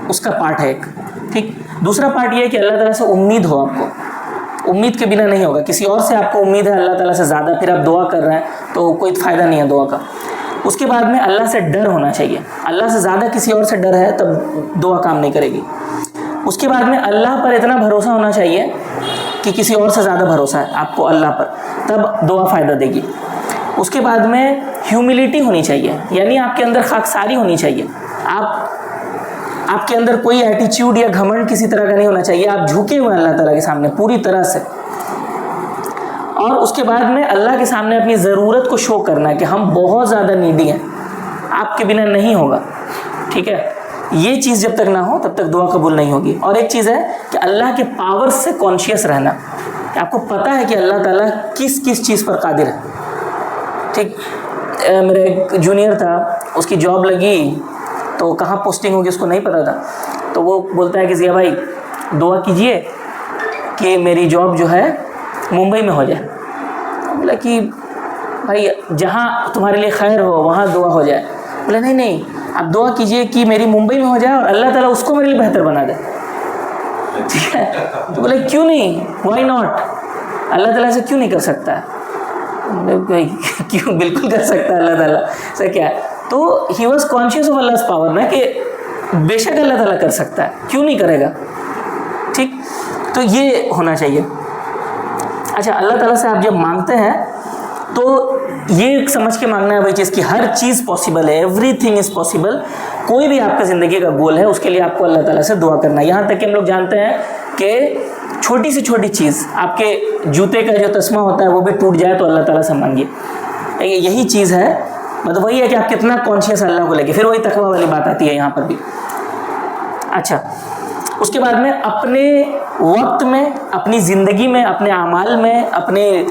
اس کا پارٹ ہے ایک، ٹھیک۔ دوسرا پارٹ یہ ہے کہ اللہ تعالیٰ سے امید ہو، آپ کو امید کے بنا نہیں ہوگا، کسی اور سے آپ کو امید ہے اللہ تعالیٰ سے زیادہ، پھر آپ دعا کر رہے ہیں تو کوئی فائدہ نہیں ہے دعا کا۔ اس کے بعد میں اللہ سے ڈر ہونا چاہیے، اللہ سے زیادہ کسی اور سے ڈر ہے تب دعا کام نہیں کرے گی۔ اس کے بعد میں اللہ پر اتنا بھروسہ ہونا چاہیے کہ کسی اور سے زیادہ بھروسہ ہے آپ کو اللہ پر، تب دعا فائدہ دے گی۔ اس کے بعد میں ہیوملٹی ہونی چاہیے، یعنی آپ کے اندر خاکساری ہونی چاہیے، آپ کے اندر کوئی ایٹیچیوڈ یا گھمنڈ کسی طرح کا نہیں ہونا چاہیے، آپ جھکے ہوئے ہیں اللہ تعالیٰ کے سامنے پوری طرح سے۔ اور اس کے بعد میں اللہ کے سامنے اپنی ضرورت کو شو کرنا ہے کہ ہم بہت زیادہ نیڈی ہیں، آپ کے بنا نہیں ہوگا، ٹھیک ہے۔ یہ چیز جب تک نہ ہو تب تک دعا قبول نہیں ہوگی۔ اور ایک چیز ہے کہ اللہ کے پاور سے کانشیس رہنا، کہ آپ کو پتہ ہے کہ اللہ تعالیٰ کس کس چیز پر قادر ہے، ٹھیک۔ میرا ایک جونیئر تھا، اس کی جاب لگی تو کہاں پوسٹنگ ہوگی اس کو نہیں پتا تھا، تو وہ بولتا ہے کہ ضیاء بھائی دعا کیجئے کہ میری جاب جو ہے ممبئی میں ہو جائے۔ بولا کہ بھائی جہاں تمہارے لیے خیر ہو وہاں دعا ہو جائے۔ بولا نہیں آپ دعا کیجئے کہ میری ممبئی میں ہو جائے اور اللہ تعالیٰ اس کو میرے لیے بہتر بنا دے، ٹھیک ہے۔ تو بولے کیوں نہیں، وائی ناٹ، اللہ تعالیٰ سے کیوں نہیں کر سکتا ہے؟ کیوں، بالکل کر سکتا ہے اللہ تعالیٰ سے، کیا ہے۔ تو he was conscious of Allah power نا، کہ بے شک اللہ تعالیٰ کر سکتا ہے، کیوں نہیں کرے گا، ٹھیک۔ تو یہ ہونا چاہیے۔ اچھا، اللہ تعالیٰ سے آپ جب مانگتے ہیں تو یہ سمجھ کے مانگنا ہے بھائی چیز کی ہر چیز پاسبل ہے، ایوری تھنگ از پاسبل۔ کوئی بھی آپ کا زندگی کا گول ہے اس کے لیے آپ کو اللہ تعالیٰ سے دعا کرنا ہے۔ یہاں تک کہ ہم لوگ جانتے ہیں کہ چھوٹی سے چھوٹی چیز، آپ کے جوتے کا جو تسمہ ہوتا ہے وہ بھی ٹوٹ جائے تو اللہ تعالیٰ سے مانگیے۔ یہی چیز ہے، مطلب وہی ہے کہ آپ کتنا کانشیس اللہ کو لے کے، پھر وہی تقویٰ والی بات آتی ہے یہاں پر بھی۔ اچھا، اس کے بعد میں اپنے وقت میں، اپنی زندگی میں، اپنے اعمال میں، اپنے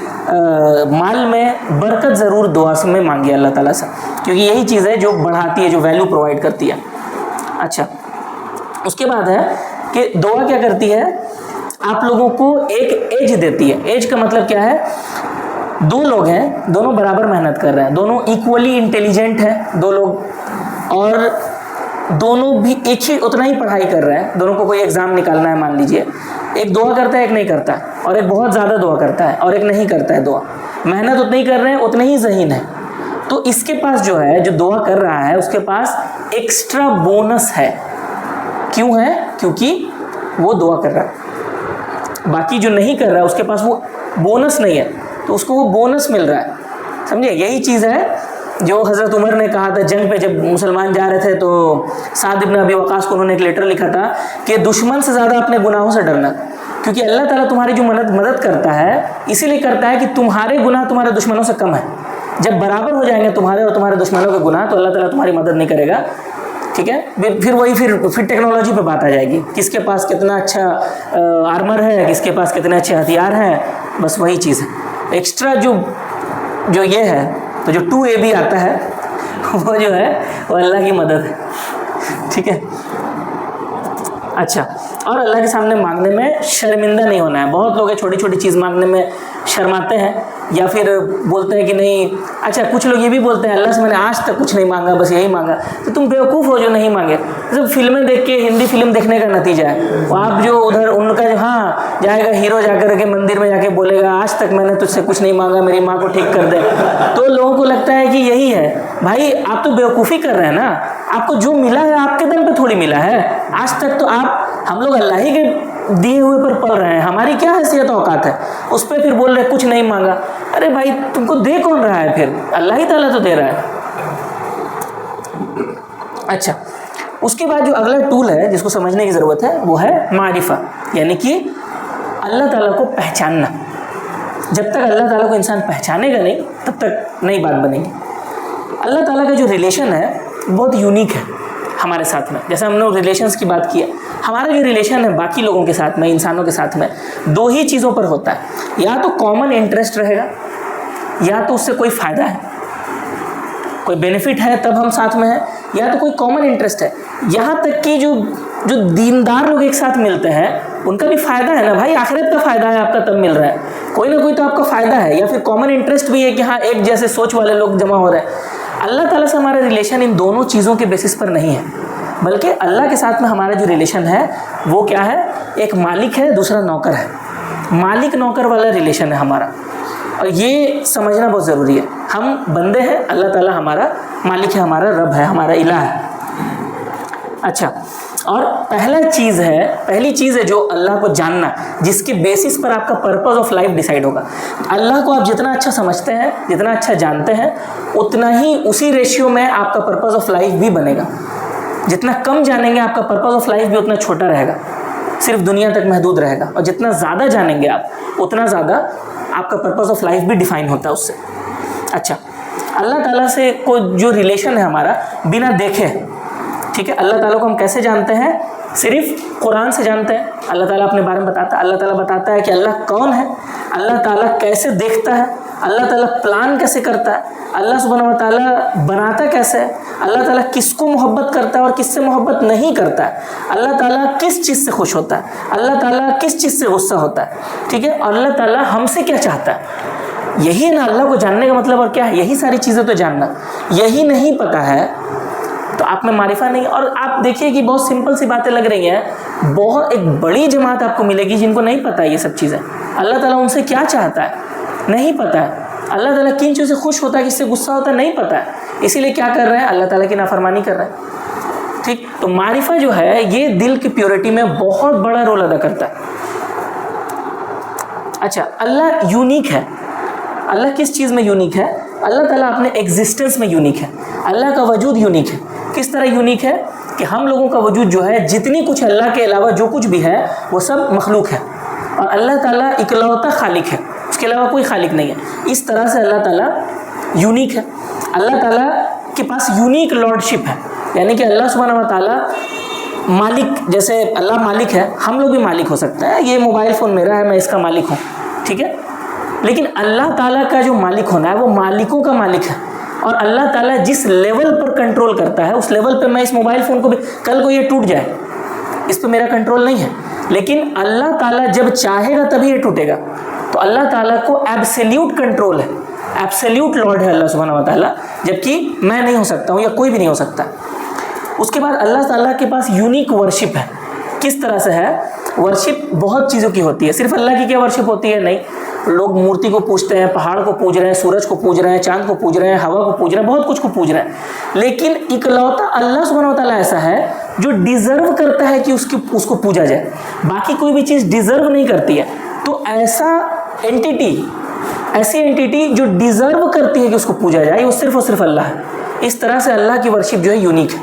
مال میں برکت ضرور دعا میں مانگیے اللہ تعالیٰ سے، کیونکہ یہی چیز ہے جو بڑھاتی ہے، جو ویلیو پرووائڈ کرتی ہے۔ اچھا، اس کے بعد ہے کہ دعا کیا کرتی ہے، آپ لوگوں کو ایک ایج دیتی ہے۔ ایج کا مطلب کیا ہے، دو لوگ ہیں، دونوں برابر محنت کر رہے ہیں، دونوں ایکولی انٹیلیجنٹ ہیں، دو لوگ، اور دونوں بھی ایک ہی اتنا ہی پڑھائی کر رہے ہیں، دونوں کو کوئی ایگزام نکالنا ہے مان لیجئے، ایک دعا کرتا ہے ایک نہیں کرتا ہے، اور ایک بہت زیادہ دعا کرتا ہے اور ایک نہیں کرتا ہے دعا، محنت اتنی کر رہے ہیں اتنے ہی ذہین ہے۔ تو اس کے پاس جو ہے، جو دعا کر رہا ہے، اس کے پاس ایکسٹرا بونس ہے۔ کیوں ہے؟ کیونکہ وہ دعا کر رہا ہے، باقی جو نہیں کر رہا ہے اس کے پاس وہ بونس نہیں ہے، تو اس کو وہ بونس مل رہا ہے، سمجھے۔ یہی چیز ہے جو حضرت عمر نے کہا تھا جنگ پہ، جب مسلمان جا رہے تھے تو سعد ابن ابی وقاص کو انہوں نے ایک لیٹر لکھا تھا کہ دشمن سے زیادہ اپنے گناہوں سے ڈرنا، کیونکہ اللہ تعالیٰ تمہاری جو مدد کرتا ہے اسی لیے کرتا ہے کہ تمہارے گناہ تمہارے دشمنوں سے کم ہے۔ جب برابر ہو جائیں گے تمہارے اور تمہارے دشمنوں کے گناہ تو اللہ تعالیٰ تمہاری مدد نہیں کرے گا، ٹھیک ہے۔ پھر ٹیکنالوجی پہ بات آ جائے گی، کس کے پاس کتنا اچھا آرمر ہے، کس کے پاس کتنے اچھے ہتھیار ہیں، بس وہی چیز ہے۔ ایکسٹرا جو یہ ہے، تو جو 2AB آتا ہے وہ جو ہے وہ اللہ کی مدد ہے، ٹھیک ہے۔ اچھا، اور اللہ کے سامنے مانگنے میں شرمندہ نہیں ہونا ہے۔ بہت لوگ چھوٹی چھوٹی چیز مانگنے میں شرماتے ہیں، یا پھر بولتے ہیں کہ نہیں، اچھا کچھ لوگ یہ بھی بولتے ہیں اللہ سے میں نے آج تک کچھ نہیں مانگا، بس یہی مانگا، تو تم بیوقوف ہو جو نہیں مانگے۔ جب فلمیں دیکھ کے، ہندی فلم دیکھنے کا نتیجہ ہے، آپ جو ادھر ان کا جو جائے گا ہیرو، جا کر کے مندر میں جا کے بولے گا آج تک میں نے تجھ سے کچھ نہیں مانگا، میری ماں کو ٹھیک کر دے، تو لوگوں کو لگتا ہے کہ یہی ہے۔ بھائی آپ تو بیوقوفی کر رہے ہیں نا، آپ کو جو ملا ہے آپ کے دم پہ تھوڑی ملا ہے، آج تک تو ہم لوگ اللہ ہی کے دیے ہوئے پر پل رہے ہیں, ہماری کیا حیثیت اوقات ہے, اس پہ پھر بول رہے کچھ نہیں مانگا. ارے بھائی تم کو دے کون رہا ہے, پھر اللہ ہی تعالیٰ تو دے رہا ہے. اچھا, اس کے بعد جو اگلا ٹول ہے جس کو سمجھنے کی ضرورت ہے وہ ہے معرفہ, یعنی کہ اللہ تعالیٰ کو پہچاننا. جب تک اللہ تعالیٰ کو انسان پہچانے گا نہیں تب تک نئی بات بنے گی. اللہ تعالیٰ کا جو ریلیشن ہے بہت یونیک ہے ہمارے ساتھ میں. جیسے ہم نے ریلیشنس کی بات کی ہے, ہمارا جو ریلیشن ہے باقی لوگوں کے ساتھ میں, انسانوں کے ساتھ میں, دو ہی چیزوں پر ہوتا ہے. یا تو کامن انٹرسٹ رہے گا, یا تو اس سے کوئی فائدہ ہے, کوئی بینیفٹ ہے تب ہم ساتھ میں ہیں, یا تو کوئی کامن انٹرسٹ ہے. یہاں تک کہ جو دیندار لوگ ایک ساتھ ملتے ہیں ان کا بھی فائدہ ہے نا بھائی, آخرت کا فائدہ ہے آپ کا تب مل رہا ہے, کوئی نہ کوئی تو آپ کا فائدہ ہے. یا پھر کامن انٹرسٹ بھی ہے کہ ہاں ایک جیسے سوچ والے لوگ جمع ہو رہے ہیں. اللہ تعالیٰ سے ہمارا ریلیشن ان دونوں چیزوں کے بیسس پر نہیں ہے, بلکہ اللہ کے ساتھ میں ہمارا جو ریلیشن ہے وہ کیا ہے, ایک مالک ہے دوسرا نوکر ہے. مالک نوکر والا ریلیشن ہے ہمارا, اور یہ سمجھنا بہت ضروری ہے. ہم بندے ہیں, اللہ تعالیٰ ہمارا مالک ہے, ہمارا رب ہے, ہمارا الہ ہے. اچھا, اور پہلی چیز ہے جو اللہ کو جاننا, جس کے بیسس پر آپ کا پرپز آف لائف ڈیسائیڈ ہوگا. اللہ کو آپ جتنا اچھا سمجھتے ہیں, جتنا اچھا جانتے ہیں, اتنا ہی اسی ریشیو میں آپ کا پرپز آف لائف بھی بنے گا. جتنا کم جانیں گے آپ کا پرپز آف لائف بھی اتنا چھوٹا رہے گا, صرف دنیا تک محدود رہے گا. اور جتنا زیادہ جانیں گے آپ اتنا زیادہ آپ کا پرپز آف لائف بھی ڈیفائن ہوتا ہے اس سے. اچھا, اللہ تعالیٰ سے کو جو ریلیشن ہے ہمارا بنا دیکھے, ٹھیک ہے, اللہ تعالیٰ کو ہم کیسے جانتے ہیں, صرف قرآن سے جانتے ہیں. اللہ تعالیٰ اپنے بارے میں بتاتا ہے, اللہ تعالیٰ بتاتا ہے کہ اللہ کون ہے, اللہ تعالیٰ کیسے دیکھتا ہے, اللہ تعالیٰ پلان کیسے کرتا ہے, اللہ سبحانہ و تعالیٰ بناتا کیسے ہے, اللہ تعالیٰ کس کو محبت کرتا ہے اور کس سے محبت نہیں کرتا ہے, اللہ تعالیٰ کس چیز سے خوش ہوتا ہے, اللہ تعالیٰ کس چیز سے غصہ ہوتا ہے, ٹھیک ہے, اور اللہ تعالیٰ ہم سے کیا چاہتا ہے. یہی نا اللہ کو جاننے کا مطلب, اور کیا ہے, یہی ساری چیزیں تو جاننا. یہی نہیں پتہ ہے تو آپ میں معرفہ نہیں. اور آپ دیکھیے کہ بہت سمپل سی باتیں لگ رہی ہیں, بہت ایک بڑی جماعت آپ کو ملے گی جن کو نہیں پتہ یہ سب چیزیں. اللہ تعالیٰ ان سے کیا چاہتا ہے نہیں پتہ ہے, اللہ تعالیٰ کن چیزوں سے خوش ہوتا ہے, کس سے غصہ ہوتا ہے نہیں پتہ ہے. اسی لیے کیا کر رہے ہیں, اللہ تعالیٰ کی نافرمانی کر رہے ہیں. ٹھیک, تو معرفہ جو ہے یہ دل کی پیورٹی میں بہت بڑا رول ادا کرتا ہے. اچھا, اللہ یونیک ہے. اللہ کس چیز میں یونیک ہے, اللہ تعالیٰ اپنے ایگزسٹنس میں یونیک ہے. اللہ کا وجود یونیک ہے. کس طرح یونیک ہے کہ ہم لوگوں کا وجود جو ہے, جتنی کچھ اللہ کے علاوہ جو کچھ بھی ہے وہ سب مخلوق ہے, اور اللہ تعالیٰ اکلوتا خالق ہے, اس کے علاوہ کوئی خالق نہیں ہے. اس طرح سے اللہ تعالیٰ یونیک ہے. اللہ تعالیٰ کے پاس یونیک لارڈشپ ہے, یعنی کہ اللہ سبحانہ و تعالیٰ مالک, جیسے اللہ مالک ہے ہم لوگ بھی مالک ہو سکتے ہیں. یہ موبائل فون میرا ہے, میں اس کا مالک ہوں, ٹھیک ہے, لیکن اللہ تعالیٰ کا جو مالک ہونا ہے وہ مالکوں کا مالک ہے. اور اللہ تعالیٰ جس لیول پر کنٹرول کرتا ہے اس لیول پہ میں اس موبائل فون کو بھی, کل کو یہ ٹوٹ جائے, اس پہ میرا کنٹرول نہیں ہے. لیکن اللہ تعالیٰ جب چاہے گا تبھی یہ ٹوٹے گا. تو اللہ تعالیٰ کو ایبسلیوٹ کنٹرول ہے, ایبسلیوٹ لارڈ ہے اللہ سبحانہ و تعالیٰ, جبکہ میں نہیں ہو سکتا ہوں یا کوئی بھی نہیں ہو سکتا. اس کے بعد اللہ تعالیٰ کے پاس یونیک ورشپ ہے. کس طرح سے ہے, ورشپ بہت چیزوں کی ہوتی ہے. صرف اللہ کی کیا ورشپ ہوتی ہے, نہیں, لوگ مورتی کو پوجتے ہیں, پہاڑ کو پوج رہے ہیں, سورج کو پوج رہے ہیں, چاند کو پوج رہے ہیں, ہوا کو پوج رہے ہیں, بہت کچھ کو پوج رہے ہیں. لیکن اکلوتا اللہ سبحانہ و تعالیٰ ایسا ہے جو ڈیزرو کرتا ہے کہ اس کو پوجا جائے. باقی کوئی بھی چیز ڈیزرو نہیں کرتی ہے. تو ایسی اینٹیٹی جو ڈیزرو کرتی ہے کہ اس کو پوجا جائے وہ صرف اور صرف اللہ ہے. اس طرح سے اللہ کی ورشپ جو ہے یونیک ہے.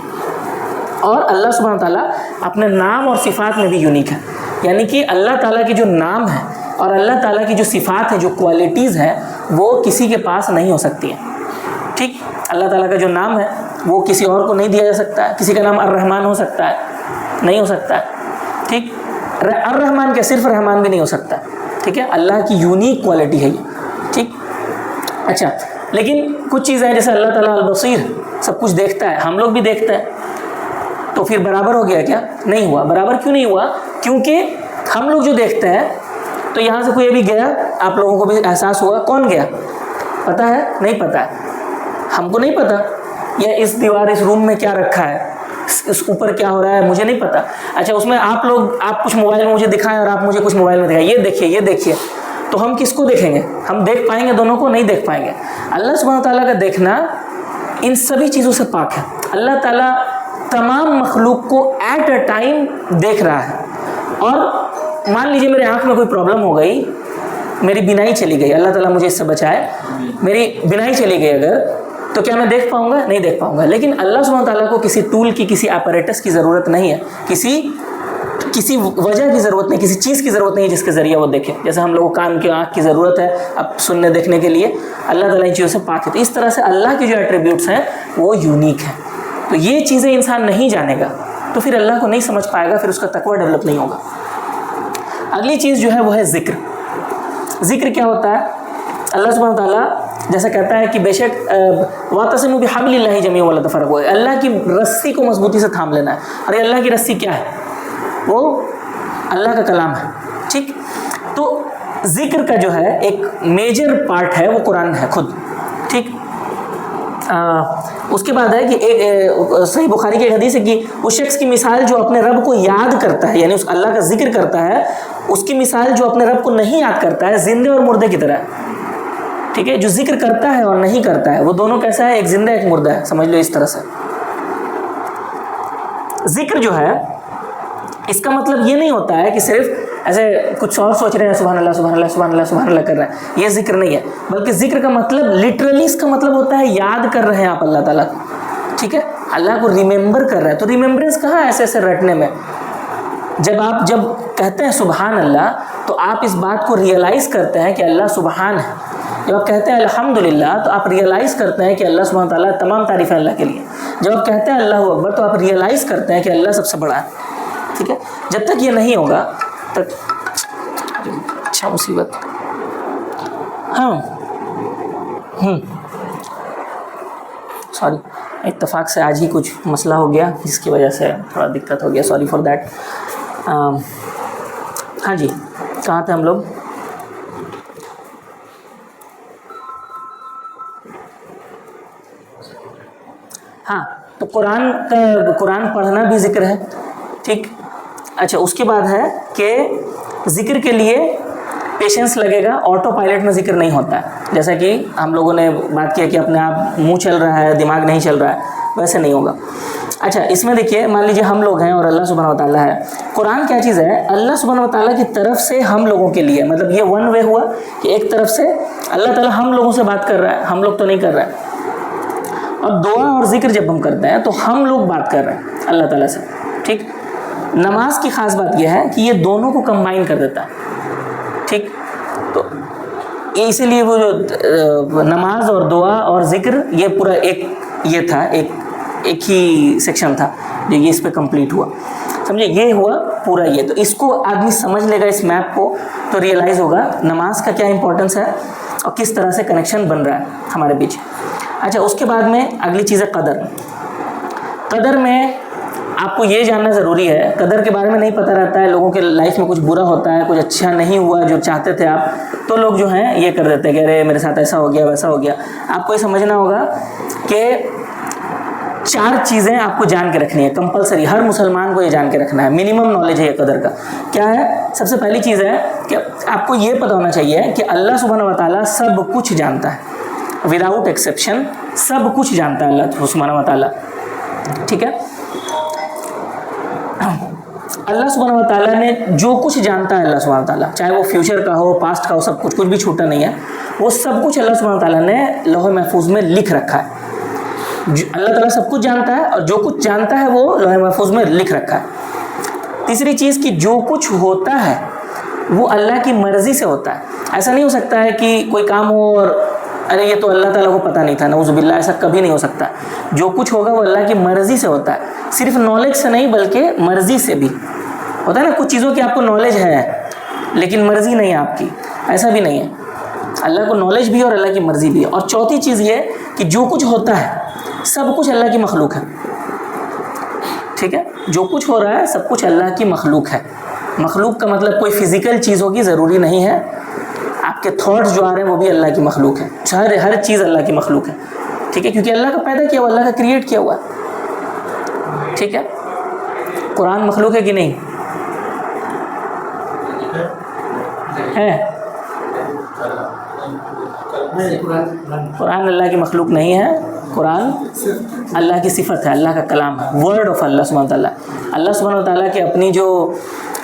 اور اللہ سبحانہ تعالیٰ اپنے نام اور صفات میں بھی یونیک ہے. یعنی کہ اللہ تعالیٰ کی جو نام ہے اور اللہ تعالیٰ کی جو صفات ہیں, جو کوالٹیز ہیں, وہ کسی کے پاس نہیں ہو سکتی ہیں. ٹھیک, اللہ تعالیٰ کا جو نام ہے وہ کسی اور کو نہیں دیا جا سکتا ہے. کسی کا نام الرحمن ہو سکتا ہے, نہیں ہو سکتا ہے. ٹھیک, الرحمن کیا, صرف رحمان بھی نہیں ہو سکتا. ٹھیک ہے, اللہ کی یونیک کوالٹی ہے یہ. ٹھیک, اچھا, لیکن کچھ چیزیں ہیں جیسے اللہ تعالیٰ البصیر, سب کچھ دیکھتا ہے, ہم لوگ بھی دیکھتے ہیں. تو پھر برابر ہو گیا کیا, نہیں ہوا. برابر کیوں نہیں ہوا, کیونکہ ہم لوگ جو دیکھتے ہیں تو یہاں سے کوئی بھی گیا, آپ لوگوں کو بھی احساس ہوا, کون گیا پتہ ہے, نہیں پتہ ہے, ہم کو نہیں پتہ. یا اس دیوار, اس روم میں کیا رکھا ہے, اس اوپر کیا ہو رہا ہے, مجھے نہیں پتہ. اچھا, اس میں آپ کچھ موبائل میں مجھے دکھائیں اور آپ مجھے کچھ موبائل میں دکھائیں, یہ دیکھیے, تو ہم کس کو دیکھیں گے, ہم دیکھ پائیں گے دونوں کو, نہیں دیکھ پائیں گے. اللہ سبحانہ تعالیٰ کا دیکھنا ان سبھی چیزوں سے پاک ہے. اللہ تعالیٰ تمام مخلوق کو ایٹ اے ٹائم دیکھ رہا ہے, اور مان لیجیے میرے آنکھ میں کوئی پرابلم ہو گئی, میری بینائی چلی گئی, اللہ تعالیٰ مجھے اس سے بچائے, میری بینائی چلی گئی اگر, تو کیا میں دیکھ پاؤں گا؟ نہیں دیکھ پاؤں گا. لیکن اللہ سبحانہ تعالیٰ کو کسی ٹول کی, کسی ایپریٹس کی ضرورت نہیں ہے, کسی وجہ کی ضرورت نہیں, کسی چیز کی ضرورت نہیں جس کے ذریعے وہ دیکھے. جیسے ہم لوگوں کو کان کی, آنکھ کی ضرورت ہے اب سننے دیکھنے کے لیے, اللہ تعالیٰ ان چیزوں سے پاک ہے. تو اس طرح سے اللہ کی جو ایٹریبیوٹس ہیں وہ یونیک ہیں. تو یہ چیزیں انسان نہیں جانے گا تو پھر اللہ کو نہیں سمجھ پائے گا, پھر اس کا تقویٰ ڈیولپ نہیں ہوگا. اگلی چیز جو ہے وہ ہے ذکر. ذکر کیا ہوتا ہے؟ اللہ سبحانہ تعالیٰ جیسا کہتا ہے کہ بے شک وَاعْتَصِمُوا بِحَبْلِ اللَّهِ جَمِيعًا وَلَا تَفَرَّقُوا, اللہ کی رسی کو مضبوطی سے تھام لینا ہے. اور یہ اللہ کی رسی کیا ہے؟ وہ اللہ کا کلام ہے. ٹھیک, تو ذکر کا جو ہے ایک میجر پارٹ ہے وہ قرآن ہے خود. ٹھیک, اس کے بعد ہے کہ ایک صحیح بخاری کی حدیث ہے کہ اس شخص کی مثال جو اپنے رب کو یاد کرتا ہے, یعنی اس اللہ کا ذکر کرتا ہے, اس کی مثال جو اپنے رب کو نہیں یاد کرتا ہے زندے اور مردے کی طرح ہے. ٹھیک ہے, جو ذکر کرتا ہے اور نہیں کرتا ہے وہ دونوں کیسا ہے؟ ایک زندہ ایک مردہ ہے, سمجھ لو اس طرح سے. ذکر جو ہے اس کا مطلب یہ نہیں ہوتا ہے کہ صرف ایسے کچھ اور سوچ رہے ہیں سبحان اللہ سبحان اللہ سبحان اللہ سبحان اللہ کر رہے ہیں, یہ ذکر نہیں ہے. بلکہ ذکر کا مطلب لٹرلی اس کا مطلب ہوتا ہے یاد کر رہے ہیں آپ اللہ تعالیٰ کو. ٹھیک ہے, اللہ کو ریممبر کر رہے ہیں. تو ریممبرنس کہاں ایسے ایسے رٹنے میں, جب کہتے ہیں سبحان اللہ تو آپ اس بات کو ریئلائز کرتے ہیں کہ اللہ سبحان ہے. جب آپ کہتے ہیں الحمدللہ تو آپ ریئلائز کرتے ہیں کہ اللہ سبحانہ تعالیٰ تمام تعریفیں اللہ کے لیے. جب آپ کہتے ہیں اللہ اکبر تو آپ ریئلائز کرتے ہیں کہ اللہ سب سے بڑا ہے. ٹھیک ہے, جب تک یہ نہیں ہوگا تک اچھا مصیبت. ہاں سوری, اتفاق سے آج ہی کچھ مسئلہ ہو گیا جس کی وجہ سے تھوڑا دقت ہو گیا, سوری فار دیٹ. ہاں جی, کہاں تھے ہم لوگ؟ ہاں, تو قرآن پڑھنا بھی ذکر ہے. ٹھیک, اچھا اس کے بعد ہے کہ ذکر کے لیے پیشنس لگے گا. آٹو پائلٹ میں ذکر نہیں ہوتا ہے, جیسا کہ ہم لوگوں نے بات کیا کہ اپنے آپ منہ چل رہا ہے دماغ نہیں چل رہا ہے, ویسے نہیں ہوگا. اچھا اس میں دیکھیے, مان لیجیے ہم لوگ ہیں اور اللہ سبحانہ و تعالیٰ ہے. قرآن کیا چیز ہے؟ اللہ سبحانہ و تعالیٰ کی طرف سے ہم لوگوں کے لیے, مطلب یہ ون وے ہوا کہ ایک طرف سے اللہ تعالیٰ ہم لوگوں سے بات کر رہا ہے, ہم لوگ تو نہیں کر رہے ہیں. اور دعا اور ذکر جب ہم کرتے ہیں تو ہم لوگ بات کر رہے ہیں اللہ تعالیٰ سے. ٹھیک, نماز کی خاص بات یہ ہے کہ یہ دونوں کو کمبائن کر دیتا ہے. ٹھیک, تو اسی لیے وہ جو نماز اور دعا اور ذکر یہ پورا یہ تھا, ایک ہی سیکشن تھا جو یہ اس پہ کمپلیٹ ہوا. سمجھے, یہ ہوا پورا یہ. تو اس کو آدمی سمجھ لے گا اس میپ کو تو ریئلائز ہوگا نماز کا کیا امپورٹنس ہے اور کس طرح سے کنیکشن بن رہا ہے ہمارے بیچ. اچھا اس کے بعد میں اگلی چیز ہے قدر. قدر میں آپ کو یہ جاننا ضروری ہے, قدر کے بارے میں نہیں پتہ رہتا ہے. لوگوں کے لائف میں کچھ برا ہوتا ہے, کچھ اچھا نہیں ہوا جو چاہتے تھے آپ, تو لوگ جو ہیں یہ کر دیتے ہیں کہ ارے میرے ساتھ ایسا ہو گیا ویسا ہو گیا. آپ کو یہ سمجھنا ہوگا کہ 4 چیزیں آپ کو جان کے رکھنی ہے کمپلسری, ہر مسلمان کو یہ جان کے رکھنا ہے. منیمم نالج ہے یہ قدر کا. کیا ہے؟ سب سے پہلی چیز ہے کہ آپ کو یہ پتہ ہونا چاہیے کہ اللہ سبحانہ و تعالیٰ سب کچھ جانتا ہے, وداؤٹ ایکسیپشن سب کچھ جانتا ہے اللہ سبحانہ و تعالیٰ. ٹھیک ہے, اللہ سبحانہ و تعالیٰ نے جو کچھ جانتا ہے اللہ سبحانہ و تعالیٰ, چاہے وہ فیوچر کا ہو پاسٹ کا ہو, سب کچھ بھی چھوٹا نہیں ہے. وہ سب کچھ اللہ سبحانہ و تعالیٰ نے لوح محفوظ میں لکھ رکھا ہے. اللہ تعالیٰ سب کچھ جانتا ہے اور جو کچھ جانتا ہے وہ لوح محفوظ میں لکھ رکھا ہے. تیسری چیز کہ جو کچھ ہوتا ہے وہ اللہ کی مرضی سے ہوتا ہے. ایسا نہیں ہو سکتا ہے کہ کوئی کام ہو اور ارے یہ تو اللہ تعالیٰ کو پتہ نہیں تھا, نعوذ باللہ, ایسا کبھی نہیں ہو سکتا. جو کچھ ہوگا وہ اللہ کی مرضی سے ہوتا ہے, صرف نالج سے نہیں بلکہ مرضی سے بھی ہوتا ہے نا. کچھ چیزوں کی آپ کو نالج ہے لیکن مرضی نہیں ہے آپ کی, ایسا بھی نہیں ہے. اللہ کو نالج بھی ہے اور اللہ کی مرضی بھی ہے. اور چوتھی چیز یہ کہ جو کچھ ہوتا ہے سب کچھ اللہ کی مخلوق ہے. ٹھیک ہے, جو کچھ ہو رہا ہے سب کچھ اللہ کی مخلوق ہے. مخلوق کا مطلب کوئی فزیکل چیز ہوگی ضروری نہیں ہے. آپ کے تھاٹس جو آ رہے ہیں وہ بھی اللہ کی مخلوق ہے. ہر چیز اللہ کی مخلوق ہے. ٹھیک ہے, کیونکہ اللہ کا پیدا کیا ہوا, اللہ کا کریٹ کیا ہوا ہے. ٹھیک ہے, قرآن مخلوق ہے کہ نہیں ہے؟ قرآن اللہ کی مخلوق نہیں ہے. قرآن اللہ کی صفت ہے, اللہ کا کلام ہے, ورڈ آف اللہ سبحانہ تعالیٰ. اللہ سبحانہ تعالیٰ کی اپنی جو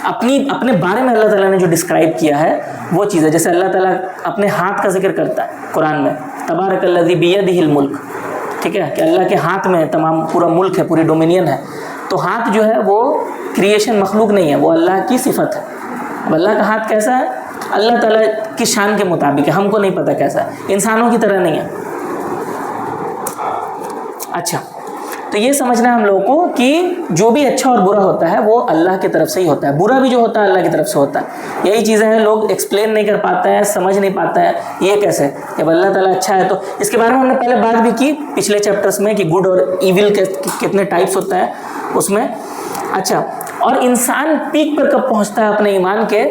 اپنے بارے میں اللہ تعالیٰ نے جو ڈسکرائب کیا ہے وہ چیز ہے. جیسے اللہ تعالیٰ اپنے ہاتھ کا ذکر کرتا ہے قرآن میں, تبارک الذی بیدہ الملک, ٹھیک ہے, کہ اللہ کے ہاتھ میں تمام پورا ملک ہے, پوری ڈومینین ہے. تو ہاتھ جو ہے وہ کریشن مخلوق نہیں ہے, وہ اللہ کی صفت ہے. اب اللہ کا ہاتھ کیسا ہے, اللہ تعالیٰ کی شان کے مطابق ہے, ہم کو نہیں پتہ کیسا ہے, انسانوں کی طرح نہیں ہے. اچھا, تو یہ سمجھنا ہے ہم لوگوں کو کہ جو بھی اچھا اور برا ہوتا ہے وہ اللہ کی طرف سے ہی ہوتا ہے, برا بھی جو ہوتا ہے اللہ کی طرف سے ہوتا ہے. یہی چیزیں ہیں لوگ ایکسپلین نہیں کر پاتا ہے, سمجھ نہیں پاتا ہے یہ کیسے, جب اللہ تعالیٰ اچھا ہے تو اس کے بارے میں ہم نے پہلے بات بھی کی پچھلے چیپٹرز میں کہ گڈ اور ایول کتنے ٹائپس ہوتا ہے اس میں. اچھا, اور انسان پیک پر کب پہنچتا ہے اپنے ایمان کے,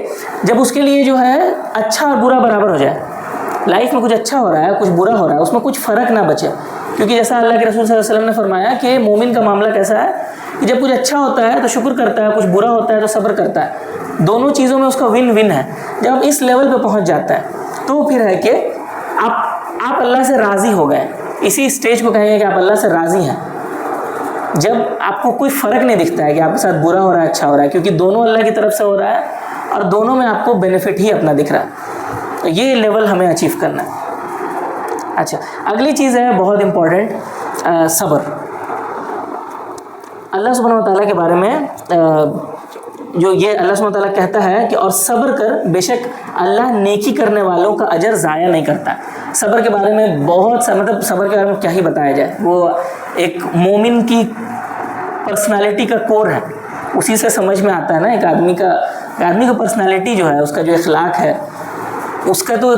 جب اس کے لیے جو ہے اچھا اور برا برابر ہو جائے. لائف میں کچھ اچھا ہو رہا ہے, کچھ برا ہو رہا ہے, اس میں کچھ فرق نہ بچے. کیونکہ جیسا اللہ کے رسول صلی اللہ علیہ وسلم نے فرمایا کہ مومن کا معاملہ کیسا ہے کہ جب کچھ اچھا ہوتا ہے تو شکر کرتا ہے, کچھ برا ہوتا ہے تو صبر کرتا ہے. دونوں چیزوں میں اس کا ون ون ہے. جب اس لیول پہ پہنچ جاتا ہے تو پھر ہے کہ آپ اللہ سے راضی ہو گئے. اسی اسٹیج کو کہیں گے کہ آپ اللہ سے راضی ہیں, جب آپ کو کوئی فرق نہیں دکھتا ہے کہ آپ کے ساتھ برا ہو رہا ہے اچھا ہو رہا ہے, کیونکہ دونوں اللہ کی طرف سے ہو رہا ہے اور دونوں میں آپ کو بینیفٹ ہی اپنا دکھ رہا ہے. تو یہ لیول ہمیں اچیو کرنا ہے. اچھا, اگلی چیز ہے بہت امپورٹنٹ, صبر. اللہ سبحانہ و تعالیٰ کے بارے میں جو یہ اللہ سبحانہ و تعالیٰ کہتا ہے کہ اور صبر کر, بے شک اللہ نیکی کرنے والوں کا اجر ضائع نہیں کرتا. صبر کے بارے میں بہت سا, مطلب صبر کے بارے میں کیا ہی بتایا جائے, وہ ایک مومن کی پرسنالٹی کا کور ہے. اسی سے سمجھ میں آتا ہے نا ایک آدمی کا پرسنالٹی جو ہے, اس کا جو اخلاق ہے, اس کا تو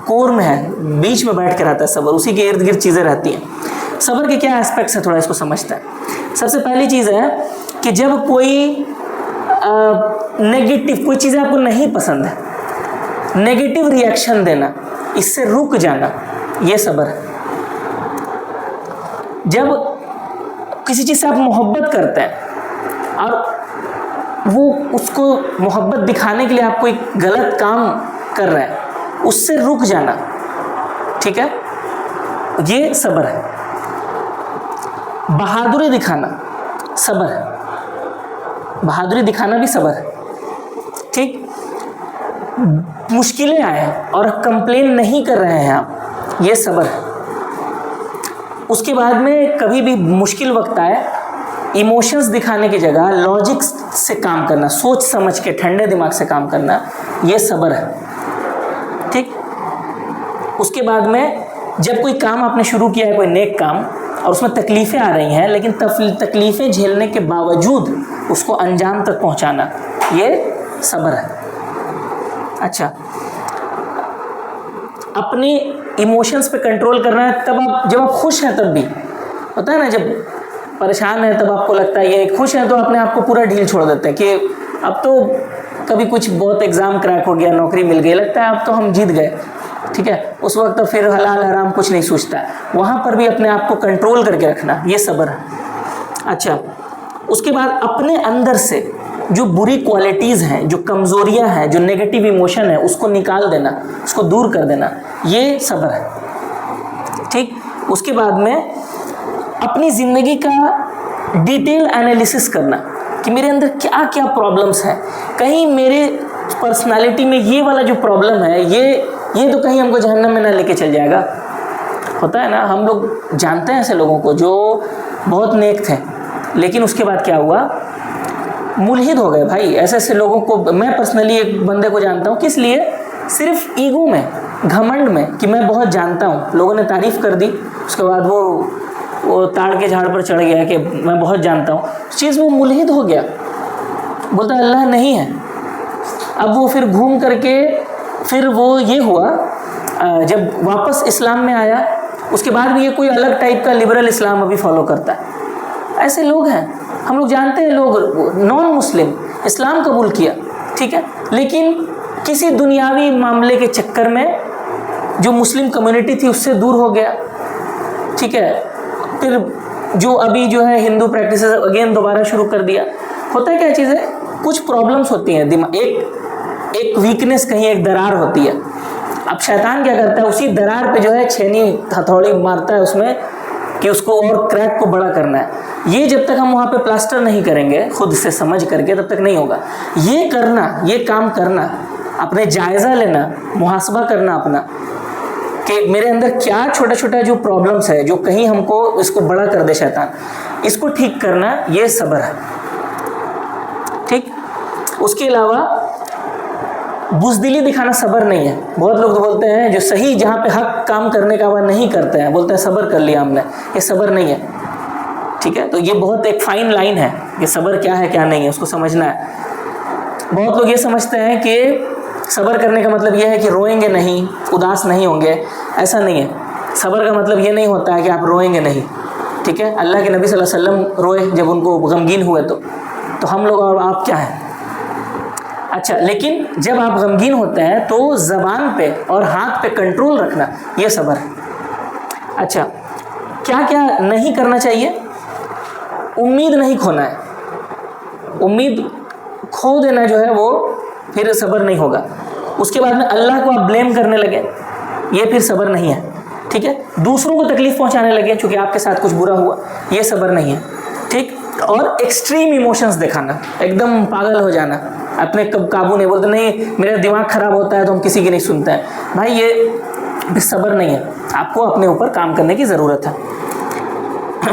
کور میں ہے, بیچ میں بیٹھ کے رہتا ہے صبر, اسی کے ارد گرد چیزیں رہتی ہیں. صبر کے کیا اسپیکٹس ہیں, تھوڑا اس کو سمجھتا ہے. سب سے پہلی چیز ہے کہ جب کوئی نیگیٹو کوئی چیزیں آپ کو نہیں پسند ہے, نیگیٹو ریئیکشن دینا, اس سے رک جانا, یہ صبر ہے. جب کسی چیز سے آپ محبت کرتے ہیں اور وہ اس کو محبت دکھانے کے لیے آپ کوئی غلط کام کر رہے ہیں, اس سے رک جانا, ٹھیک ہے, یہ صبر ہے. بہادری دکھانا صبر ہے, بہادری دکھانا بھی صبر ہے. ٹھیک, مشکلیں آئے اور کمپلین نہیں کر رہے ہیں آپ, یہ صبر ہے. اس کے بعد میں کبھی بھی مشکل وقت آئے, ایموشنز دکھانے کی جگہ لاجک سے کام کرنا, سوچ سمجھ کے ٹھنڈے دماغ سے کام کرنا, یہ صبر ہے. ٹھیک, اس کے بعد میں جب کوئی کام آپ نے شروع کیا ہے, کوئی نیک کام, اور اس میں تکلیفیں آ رہی ہیں, لیکن تکلیفیں جھیلنے کے باوجود اس کو انجام تک پہنچانا, یہ صبر ہے. اچھا, اپنی ایموشنز پہ کنٹرول کرنا ہے. تب آپ جب آپ خوش ہیں تب بھی ہوتا ہے نا, جب پریشان ہیں تب آپ کو لگتا ہے یہ, خوش ہیں تو اپنے آپ کو پورا ڈھیل چھوڑ دیتے ہیں کہ اب تو کبھی کچھ بہت ایگزام کریک ہو گیا, نوکری مل گئی, لگتا ہے اب تو ہم جیت گئے. ٹھیک ہے, اس وقت تو پھر حلال حرام کچھ نہیں سوچتا ہے, وہاں پر بھی اپنے آپ کو کنٹرول کر کے رکھنا, یہ صبر ہے. اچھا, اس کے بعد اپنے اندر سے جو بری کوالٹیز ہیں, جو کمزوریاں ہیں, جو نیگیٹو ایموشن ہے, اس کو نکال دینا, اس کو دور کر دینا, یہ صبر ہے. ٹھیک, اس کے بعد میں اپنی زندگی کا ڈیٹیل انالیسس کرنا کہ میرے اندر کیا کیا پرابلمس ہیں, کہیں میرے پرسنالٹی میں یہ والا جو پرابلم ہے یہ تو کہیں ہم کو جہنم میں نہ لے کے چل جائے گا. ہوتا ہے نا, ہم لوگ جانتے ہیں ایسے لوگوں کو جو بہت نیک تھے, لیکن اس کے بعد کیا ہوا, ملحد ہو گئے. بھائی ایسے ایسے لوگوں کو میں پرسنلی ایک بندے کو جانتا ہوں, کس لیے, صرف ایگو میں, گھمنڈ میں کہ میں بہت جانتا ہوں, لوگوں نے تعریف کر دی, اس کے بعد وہ تاڑ کے جھاڑ پر چڑھ گیا کہ میں بہت جانتا ہوں, اس چیز وہ ملحد ہو گیا, بولتا اللہ نہیں ہے. اب وہ پھر گھوم کر کے پھر وہ یہ ہوا, جب واپس اسلام میں آیا, اس کے بعد بھی یہ کوئی الگ ٹائپ کا لبرل اسلام ابھی فالو کرتا ہے. ایسے لوگ ہیں, ہم لوگ جانتے ہیں, لوگ نان مسلم اسلام قبول کیا, ٹھیک ہے, لیکن کسی دنیاوی معاملے کے چکر میں جو مسلم کمیونٹی تھی اس سے دور ہو گیا. ٹھیک ہے, پھر جو ابھی جو ہے ہندو پریکٹسز اگین دوبارہ شروع کر دیا. ہوتا ہے کیا چیز ہے, کچھ پرابلمس ہوتی ہیں, ایک ویکنس, کہیں ایک درار ہوتی ہے. اب شیطان کیا کرتا ہے, اسی درار پہ جو ہے چھینی ہتھوڑی مارتا ہے, اس میں کہ اس کو اور کریک کو بڑا کرنا ہے. یہ جب تک ہم وہاں پہ پلاسٹر نہیں کریں گے خود سے سمجھ کر کے تب تک نہیں ہوگا. یہ کرنا، یہ کام کرنا، اپنے جائزہ لینا، محاسبہ کرنا اپنا کہ میرے اندر کیا چھوٹا چھوٹا جو پرابلمس ہے جو کہیں ہم کو اس کو بڑا کر دے شیطان، اس کو ٹھیک کرنا، یہ صبر ہے. ٹھیک. اس کے علاوہ بزدلی دکھانا صبر نہیں ہے. بہت لوگ تو بولتے ہیں جو صحیح جہاں پہ حق کام کرنے کا وہ نہیں کرتے ہیں، بولتے ہیں صبر کر لیا ہم نے. یہ صبر نہیں ہے. ٹھیک ہے. تو یہ بہت ایک فائن لائن ہے کہ صبر کیا ہے کیا نہیں ہے، اس کو سمجھنا ہے. بہت لوگ یہ سمجھتے ہیں کہ صبر کرنے کا مطلب یہ ہے کہ روئیں گے نہیں، اداس نہیں ہوں گے. ایسا نہیں ہے. صبر کا مطلب یہ نہیں ہوتا ہے کہ آپ روئیں گے نہیں. ٹھیک ہے. اللہ کے نبی صلی اللہ علیہ وسلم روئے جب ان کو غمگین ہوئے تو ہم لوگ اور آپ کیا ہیں. اچھا، لیکن جب آپ غمگین ہوتے ہیں تو زبان پہ اور ہاتھ پہ کنٹرول رکھنا، یہ صبر ہے. اچھا، کیا کیا نہیں کرنا چاہیے؟ امید نہیں کھونا ہے. امید کھو دینا جو ہے وہ پھر صبر نہیں ہوگا. اس کے بعد میں اللہ کو آپ بلیم کرنے لگے، یہ پھر صبر نہیں ہے. ٹھیک ہے. دوسروں کو تکلیف پہنچانے لگے چونکہ آپ کے ساتھ کچھ برا ہوا، یہ صبر نہیں ہے. ٹھیک. اور ایکسٹریم ایموشنز دکھانا، ایک دم پاگل ہو جانا، اپنے قابو نہیں، بولتے نہیں میرا دماغ خراب ہوتا ہے تو ہم کسی کی نہیں سنتے ہیں. بھائی یہ صبر نہیں ہے. آپ کو اپنے اوپر کام کرنے کی ضرورت ہے.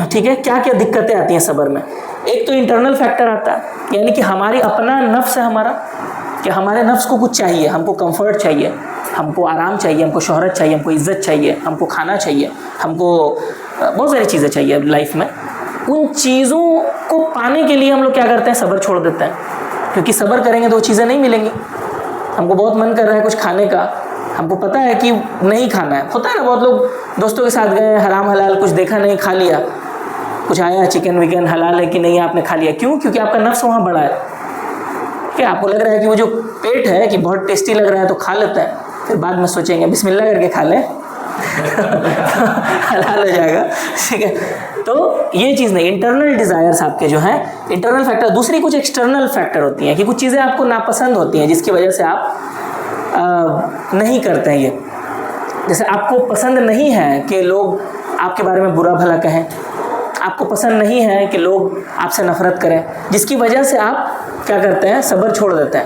ٹھیک ہے. کیا کیا دقتیں آتی ہیں صبر میں؟ ایک تو انٹرنل فیکٹر آتا ہے، یعنی کہ ہماری اپنا نفس ہے ہمارا، کہ ہمارے نفس کو کچھ چاہیے، ہم کو کمفرٹ چاہیے، ہم کو آرام چاہیے، ہم کو شہرت چاہیے، ہم کو عزت چاہیے، ہم کو کھانا چاہیے، ہم کو بہت ساری چیزیں چاہیے لائف میں. ان چیزوں کو پانے کے لیے ہم لوگ کیا کرتے ہیں؟ صبر چھوڑ دیتے ہیں. کیونکہ صبر کریں گے تو وہ چیزیں نہیں ملیں گی. ہم کو بہت من کر رہا ہے کچھ کھانے کا، ہم کو پتہ ہے کہ نہیں کھانا ہے. ہوتا ہے نا، بہت لوگ دوستوں کے ساتھ گئے، حرام حلال کچھ دیکھا نہیں، کھا لیا. کچھ آیا چکن وکن حلال ہے کہ نہیں، آپ نے کھا لیا. کیوں؟ کیونکہ آپ کا نفس وہاں بڑا ہے. کہ آپ کو لگ رہا ہے کہ وہ جو پیٹ ہے کہ بہت ٹیسٹی لگ رہا ہے تو کھا لیتا ہے، پھر بعد میں سوچیں گے بسم اللہ کر کے کھا لیں حلال ہو جائے گا. ٹھیک ہے. تو یہ چیز نہیں. انٹرنل ڈیزائرس آپ کے جو ہیں، انٹرنل فیکٹر. دوسری کچھ ایکسٹرنل فیکٹر ہوتی ہیں کہ کچھ چیزیں آپ کو ناپسند ہوتی ہیں جس کی وجہ سے آپ نہیں کرتے ہیں. یہ جیسے آپ کو پسند نہیں ہے کہ لوگ آپ کے بارے میں برا بھلا کہیں، آپ کو پسند نہیں ہے کہ لوگ آپ سے نفرت کریں، جس کی وجہ سے آپ کیا کرتے ہیں؟ صبر چھوڑ دیتے ہیں.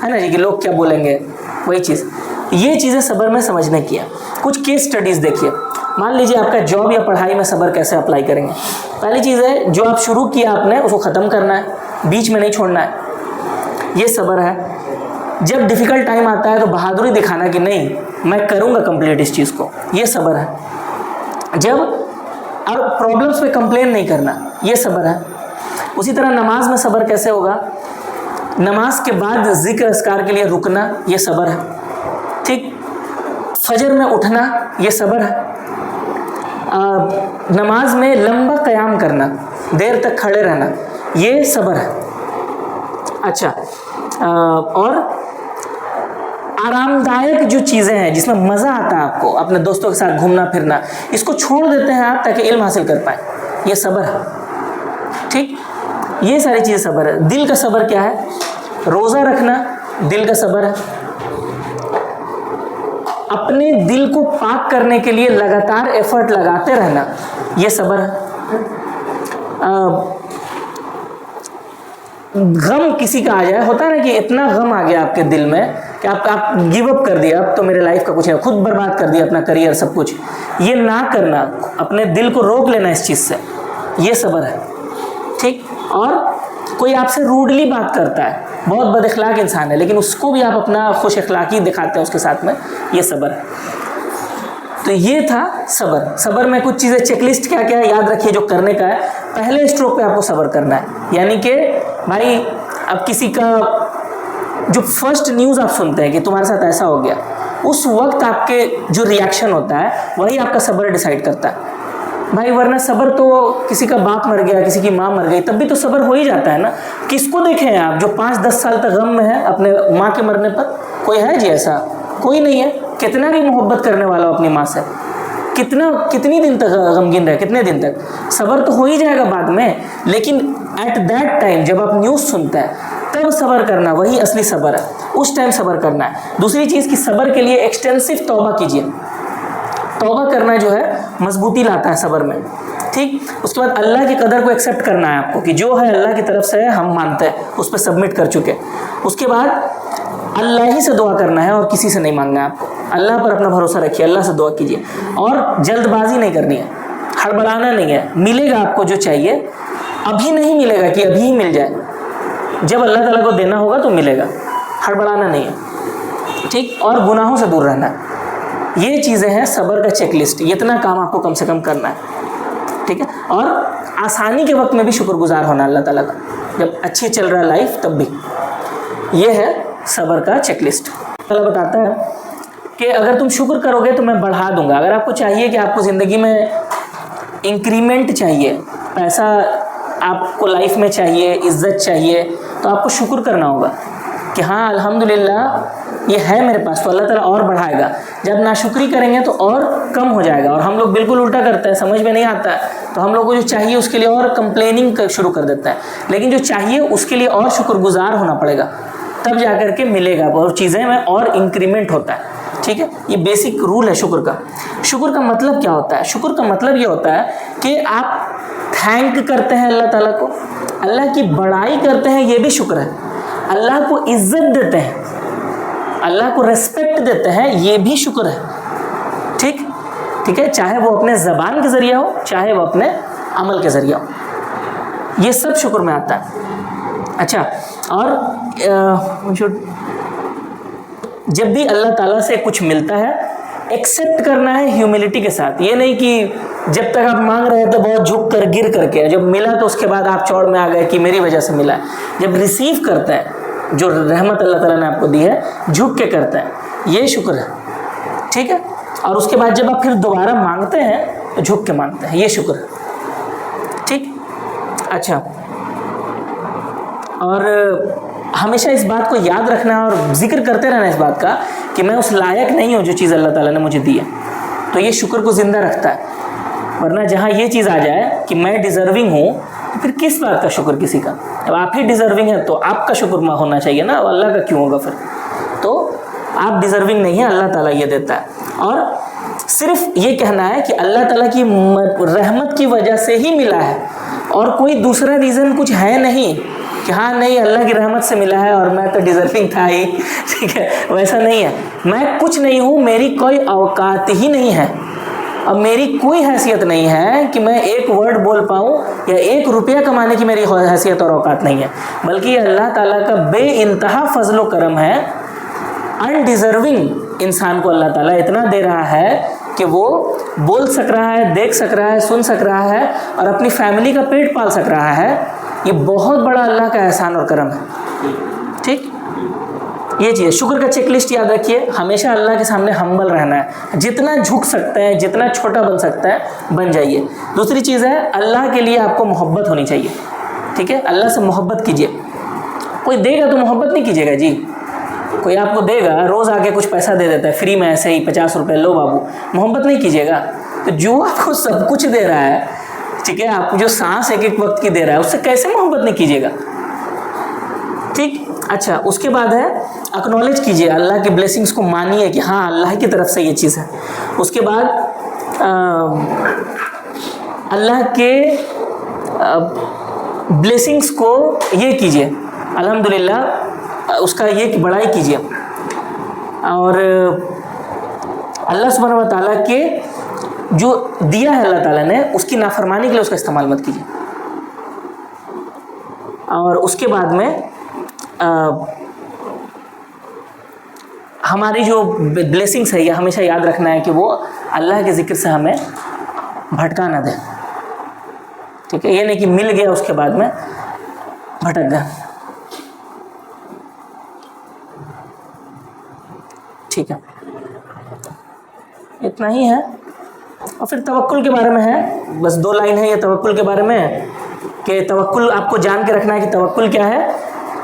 ہے نا جی، کہ لوگ کیا بولیں گے، وہی چیز. یہ چیزیں صبر میں سمجھنے کی ہے. کچھ کیس سٹڈیز دیکھیے. مان لیجیے آپ کا جاب یا پڑھائی میں صبر کیسے اپلائی کریں گے. پہلی چیز ہے جو آپ شروع کیا آپ نے اس کو ختم کرنا ہے، بیچ میں نہیں چھوڑنا ہے. یہ صبر ہے. جب ڈیفیکلٹ ٹائم آتا ہے تو بہادری دکھانا کہ نہیں میں کروں گا کمپلیٹ اس چیز کو، یہ صبر ہے. جب اور پرابلمس پہ کمپلین نہیں کرنا، یہ صبر ہے. اسی طرح نماز میں صبر کیسے ہوگا؟ نماز کے بعد ذکر اذکار کے لیے رکنا، یہ صبر ہے. ٹھیک. فجر میں اٹھنا، یہ صبر ہے. نماز میں لمبا قیام کرنا، دیر تک کھڑے رہنا، یہ صبر ہے. اچھا، اور آرام دائک جو چیزیں ہیں جس میں مزہ آتا ہے آپ کو، اپنے دوستوں کے ساتھ گھومنا پھرنا، اس کو چھوڑ دیتے ہیں آپ تاکہ علم حاصل کر پائیں، یہ صبر ہے. ٹھیک. یہ ساری چیزیں صبر ہے. دل کا صبر کیا ہے؟ روزہ رکھنا دل کا صبر ہے. اپنے دل کو پاک کرنے کے لیے لگاتار ایفرٹ لگاتے رہنا، یہ صبر ہے. غم کسی کا آ جائے، ہوتا ہے نا کہ اتنا غم آ گیا آپ کے دل میں کہ آپ گیو اپ کر دیا، اب تو میرے لائف کا کچھ ہے، خود برباد کر دیا اپنا کریئر سب کچھ. یہ نہ کرنا، اپنے دل کو روک لینا اس چیز سے، یہ صبر ہے. ٹھیک. اور کوئی آپ سے روڈلی بات کرتا ہے، بہت بد اخلاق انسان ہے، لیکن اس کو بھی آپ اپنا خوش اخلاقی دکھاتے ہیں اس کے ساتھ میں، یہ صبر ہے. تو یہ تھا صبر. صبر میں کچھ چیزیں چیک لسٹ کیا کیا ہے یاد رکھیے جو کرنے کا ہے. پہلے اسٹروک پہ آپ کو صبر کرنا ہے، یعنی کہ بھائی اب کسی کا جو فرسٹ نیوز آپ سنتے ہیں کہ تمہارے ساتھ ایسا ہو گیا، اس وقت آپ کے جو ریاکشن ہوتا ہے وہی آپ کا صبر ڈیسائیڈ کرتا ہے. بھائی ورنہ صبر تو کسی کا باپ مر گیا، کسی کی ماں مر گئی، تب بھی تو صبر ہو ہی جاتا ہے نا. کس کو دیکھیں آپ جو 5-10 سال تک غم میں ہے اپنے ماں کے مرنے پر؟ کوئی ہے جی ایسا؟ کوئی نہیں ہے. کتنا بھی محبت کرنے والا ہو اپنی ماں سے، کتنی دن تک غمگین رہے، کتنے دن تک؟ صبر تو ہو ہی جائے گا بعد میں، لیکن ایٹ دیٹ ٹائم جب آپ نیوز سنتے ہیں تب صبر کرنا، وہی اصلی صبر ہے. اس ٹائم صبر کرنا ہے. دوسری چیز کہ صبر کے لیے ایکسٹینسو توبہ کیجیے. توبہ کرنا جو ہے مضبوطی لاتا ہے صبر میں. ٹھیک. اس کے بعد اللہ کی قدر کو ایکسیپٹ کرنا ہے آپ کو کہ جو ہے اللہ کی طرف سے ہے, ہم مانتے ہیں, اس پہ سبمٹ کر چکے. اس کے بعد اللہ ہی سے دعا کرنا ہے اور کسی سے نہیں مانگنا ہے آپ کو. اللہ پر اپنا بھروسہ رکھیے, اللہ سے دعا کیجیے, اور جلد بازی نہیں کرنی ہے, ہڑبڑانا نہیں ہے. ملے گا آپ کو جو چاہیے, ابھی نہیں ملے گا کہ ابھی ہی مل جائے. جب اللہ تعالیٰ کو دینا ہوگا تو ملے گا, ہڑبڑانا نہیں ہے. ٹھیک. اور گناہوں سے دور رہنا ہے. یہ چیزیں ہیں صبر کا چیک لسٹ. اتنا کام آپ کو کم سے کم کرنا ہے. ٹھیک ہے. اور آسانی کے وقت میں بھی شکر گزار ہونا اللہ تعالیٰ کا, جب اچھی چل رہا ہے لائف تب بھی. یہ ہے صبر کا چیک لسٹ. اللہ بتاتا ہے کہ اگر تم شکر کرو گے تو میں بڑھا دوں گا. اگر آپ کو چاہیے کہ آپ کو زندگی میں انکریمنٹ چاہیے, پیسہ آپ کو لائف میں چاہیے, عزت چاہیے, تو آپ کو شکر کرنا ہوگا کہ ہاں الحمدللہ یہ ہے میرے پاس, تو اللہ تعالیٰ اور بڑھائے گا. جب ناشکری کریں گے تو اور کم ہو جائے گا. اور ہم لوگ بالکل الٹا کرتے ہیں, سمجھ میں نہیں آتا ہے تو ہم لوگ کو جو چاہیے اس کے لیے اور کمپلیننگ شروع کر دیتا ہے. لیکن جو چاہیے اس کے لیے اور شکر گزار ہونا پڑے گا, تب جا کر کے ملے گا, اور چیزیں میں اور انکریمنٹ ہوتا ہے. ٹھیک ہے. یہ بیسک رول ہے شکر کا. شکر کا مطلب کیا ہوتا ہے؟ شکر کا مطلب یہ ہوتا ہے کہ آپ تھینک کرتے ہیں اللہ تعالیٰ کو, اللہ کی بڑائی کرتے ہیں, یہ بھی شکر ہے. اللہ کو عزت دیتے ہیں, اللہ کو ریسپیکٹ دیتے ہیں, یہ بھی شکر ہے. ٹھیک. ٹھیک ہے. چاہے وہ اپنے زبان کے ذریعہ ہو, چاہے وہ اپنے عمل کے ذریعہ ہو, یہ سب شکر میں آتا ہے. اچھا. اور جب بھی اللہ تعالیٰ سے کچھ ملتا ہے ایکسیپٹ کرنا ہے ہیوملٹی کے ساتھ. یہ نہیں کہ جب تک آپ مانگ رہے تو بہت جھک کر گر کر کے, جب ملا تو اس کے بعد آپ چوڑ میں آ گئے کہ میری وجہ سے ملا ہے. جب ریسیو کرتا ہے جو رحمت اللہ تعالیٰ نے آپ کو دی ہے, جھک کے کرتا ہے, یہ شکر ہے. ٹھیک ہے. اور اس کے بعد جب آپ پھر دوبارہ مانگتے ہیں تو جھک کے مانگتے ہیں, یہ شکر ہے. ٹھیک. اچھا. اور ہمیشہ اس بات کو یاد رکھنا اور ذکر کرتے رہنا اس بات کا کہ میں اس لائق نہیں ہوں جو چیز اللہ تعالیٰ نے مجھے دی ہے. تو یہ شکر کو زندہ رکھتا ہے. ورنہ جہاں یہ چیز آ جائے کہ میں ڈیزرونگ ہوں, تو پھر کس بات کا شکر کسی کا؟ اب آپ ہی ڈیزرونگ ہیں تو آپ کا شکر ہونا چاہیے نا, اللہ کا کیوں ہوگا پھر؟ تو آپ ڈیزرونگ نہیں ہیں, اللہ تعالیٰ یہ دیتا ہے. اور صرف یہ کہنا ہے کہ اللہ تعالیٰ کی رحمت کی وجہ سے ہی ملا ہے, اور کوئی دوسرا ریزن کچھ ہے نہیں کہ ہاں نہیں اللہ کی رحمت سے ملا ہے اور میں تو ڈیزرونگ تھا ہی. ٹھیک ہے. ویسا نہیں ہے. میں کچھ نہیں ہوں, میری کوئی اوقات ہی نہیں ہے, اب میری کوئی حیثیت نہیں ہے کہ میں ایک ورڈ بول پاؤں, یا 1 روپیہ کمانے کی میری حیثیت اور اوقات نہیں ہے. بلکہ یہ اللہ تعالیٰ کا بے انتہا فضل و کرم ہے. انڈیزرونگ انسان کو اللہ تعالیٰ اتنا دے رہا ہے کہ وہ بول سک رہا ہے, دیکھ سک رہا ہے, سن سک رہا ہے, اور اپنی فیملی کا پیٹ پال سک رہا ہے. یہ بہت بڑا اللہ کا احسان اور کرم ہے. ٹھیک. یہ چیز شکر کا چیک لسٹ یاد رکھیے. ہمیشہ اللہ کے سامنے ہمبل رہنا ہے, جتنا جھک سکتے ہیں, جتنا چھوٹا بن سکتا ہے بن جائیے. دوسری چیز ہے اللہ کے لیے آپ کو محبت ہونی چاہیے. ٹھیک ہے. اللہ سے محبت کیجیے. کوئی دے گا تو محبت نہیں کیجیے گا جی. کوئی آپ کو دے گا, روز آ کے کچھ پیسہ دے دیتا ہے فری میں ایسے ہی 50 روپے, لو بابو, محبت نہیں کیجیے گا. تو جو آپ کو سب کچھ دے رہا ہے, ٹھیک ہے, آپ کو جو سانس ایک وقت کی دے رہا ہے, اس سے کیسے محبت نہیں کیجیے گا؟ ٹھیک. اچھا. اس کے بعد ہے اکنالج کیجیے اللہ کے بلیسنگس کو, مانیے کہ ہاں اللہ کی طرف سے یہ چیز ہے. اس کے بعد اللہ کے بلیسنگس کو یہ کیجیے, الحمدللہ اس کا یہ بڑائی کیجیے. اور اللہ سبحانہ و تعالیٰ کے جو دیا ہے اللہ تعالیٰ نے, اس کی نافرمانی کے لیے اس کا استعمال مت کیجیے. اور اس کے بعد میں ہماری جو بلیسنگس ہے, یہ ہمیشہ یاد رکھنا ہے کہ وہ اللہ کے ذکر سے ہمیں بھٹکا نہ دے. ٹھیک ہے. یہ نہیں کہ مل گیا اس کے بعد میں بھٹک گیا. ٹھیک ہے. اتنا ہی ہے. اور پھر توکل کے بارے میں ہے, بس 2 لائن ہے یہ توکل کے بارے میں, کہ توکل آپ کو جان کے رکھنا ہے کہ توکل کیا ہے.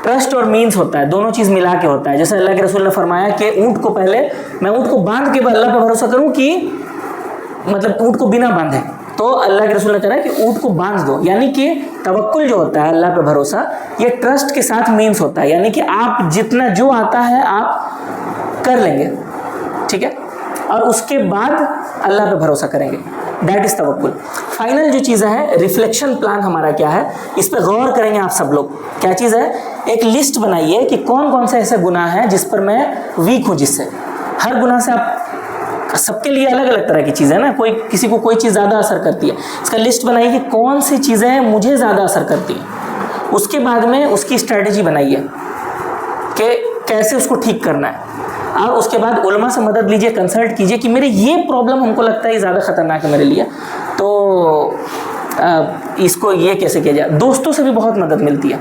ٹرسٹ اور مینس ہوتا ہے, دونوں چیز ملا کے ہوتا ہے. جیسے اللہ کے رسول نے فرمایا کہ اونٹ کو پہلے میں اونٹ کو باندھ کے اللہ پہ بھروسہ کروں کہ مطلب اونٹ کو بنا باندھے, تو اللہ کے رسول نے کہا کہ اونٹ کو باندھ دو. یعنی کہ توکل جو ہوتا ہے اللہ پہ بھروسہ, یہ ٹرسٹ کے ساتھ مینس ہوتا ہے. یعنی کہ آپ جتنا جو آتا ہے آپ کر لیں گے. ٹھیک ہے. اور اس کے بعد اللہ پہ بھروسہ کریں گے. دیٹ از توکل. فائنل جو چیزیں ہیں, ریفلیکشن پلان ہمارا کیا ہے, اس پہ غور کریں گے آپ سب لوگ. کیا چیز ہے؟ ایک لسٹ بنائیے کہ کون کون سے ایسے گناہ ہیں جس پر میں ویک ہوں, جس سے ہر گناہ سے آپ, سب کے لیے الگ الگ طرح کی چیزیں نا, کوئی کسی کو کوئی چیز زیادہ اثر کرتی ہے. اس کا لسٹ بنائیے کہ کون سی چیزیں مجھے زیادہ اثر کرتی ہیں. اس کے بعد میں اس کی اسٹریٹجی بنائیے کہ کیسے اس کو ٹھیک کرنا ہے. اور اس کے بعد علماء سے مدد لیجئے, کنسلٹ کیجئے کہ میرے یہ پرابلم ہم کو لگتا ہے یہ زیادہ خطرناک ہے میرے لیے, تو اس کو یہ کیسے کیا جائے. دوستوں سے بھی بہت مدد ملتی ہے,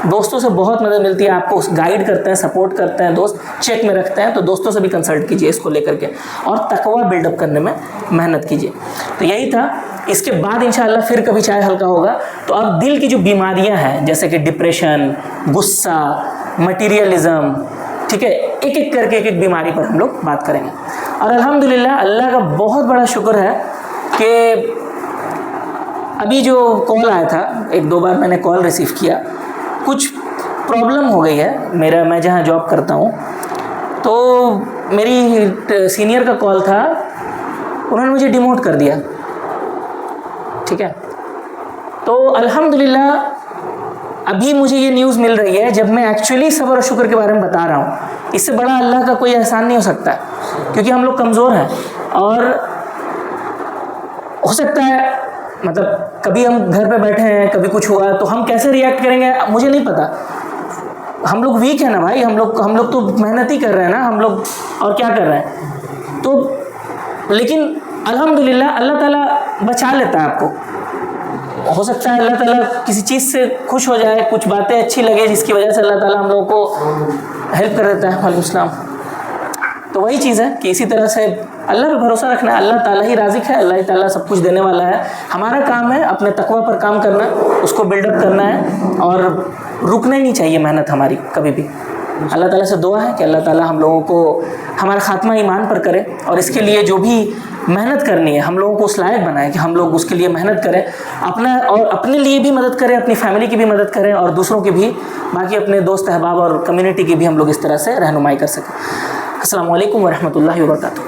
دوستوں سے بہت مدد ملتی ہے. آپ کو گائیڈ کرتے ہیں, سپورٹ کرتے ہیں, دوست چیک میں رکھتے ہیں, تو دوستوں سے بھی کنسلٹ کیجئے اس کو لے کر کے, اور تقوی بلڈ اپ کرنے میں محنت کیجئے. تو یہی تھا. اس کے بعد انشاءاللہ پھر کبھی چائے ہلکا ہوگا. تو اب دل کی جو بیماریاں ہیں جیسے کہ ڈپریشن, غصہ, مٹیریلزم, ٹھیک ہے, ایک ایک کر کے ایک ایک بیماری پر ہم لوگ بات کریں گے. اور الحمدللہ اللہ کا بہت بڑا شکر ہے کہ ابھی جو کال آیا تھا, ایک دو بار میں نے کال ریسیو کیا, کچھ پرابلم ہو گئی ہے میں جہاں جاب کرتا ہوں, تو میری سینئر کا کال تھا, انہوں نے مجھے ڈیموٹ کر دیا. ٹھیک ہے, تو الحمدللہ ابھی مجھے یہ نیوز مل رہی ہے جب میں ایکچولی صبر و شکر کے بارے میں بتا رہا ہوں. اس سے بڑا اللہ کا کوئی احسان نہیں ہو سکتا ہے, کیونکہ ہم لوگ کمزور ہیں. اور ہو سکتا ہے مطلب کبھی ہم گھر پہ بیٹھے ہیں, کبھی کچھ ہوا تو ہم کیسے ریئیکٹ کریں گے مجھے نہیں پتا. ہم لوگ ویک ہیں نا بھائی, ہم لوگ تو محنت ہی کر رہے ہیں نا ہم لوگ, اور کیا کر رہے ہیں. تو لیکن الحمدللہ اللہ تعالیٰ بچا لیتا ہے آپ کو. ہو سکتا ہے اللہ تعالیٰ کسی چیز سے خوش ہو جائے, کچھ باتیں اچھی لگے جس کی وجہ سے اللہ تعالیٰ ہم لوگوں کو ہیلپ کر دیتا ہے. وعلیکم السلام. تو وہی چیز ہے کہ اسی طرح سے اللہ پہ بھروسہ رکھنا ہے. اللہ تعالیٰ ہی رازق ہے, اللہ تعالیٰ سب کچھ دینے والا ہے. ہمارا کام ہے اپنے تقوی پر کام کرنا, اس کو بلڈ اپ کرنا ہے, اور رکنا ہی نہیں چاہیے محنت ہماری کبھی بھی. اللہ تعالیٰ سے دعا ہے کہ اللہ تعالیٰ ہم لوگوں کو ہمارا خاتمہ ایمان پر کرے, اور اس کے لیے جو بھی محنت کرنی ہے ہم لوگوں کو اس لائق بنائے کہ ہم لوگ اس کے لیے محنت کریں, اور اپنے لیے بھی مدد کریں, اپنی فیملی کی بھی مدد کریں, اور دوسروں کی بھی, باقی اپنے دوست احباب اور کمیونٹی کی بھی ہم لوگ اس طرح سے رہنمائی کر سکیں. السلام علیکم ورحمۃ اللہ وبرکاتہ.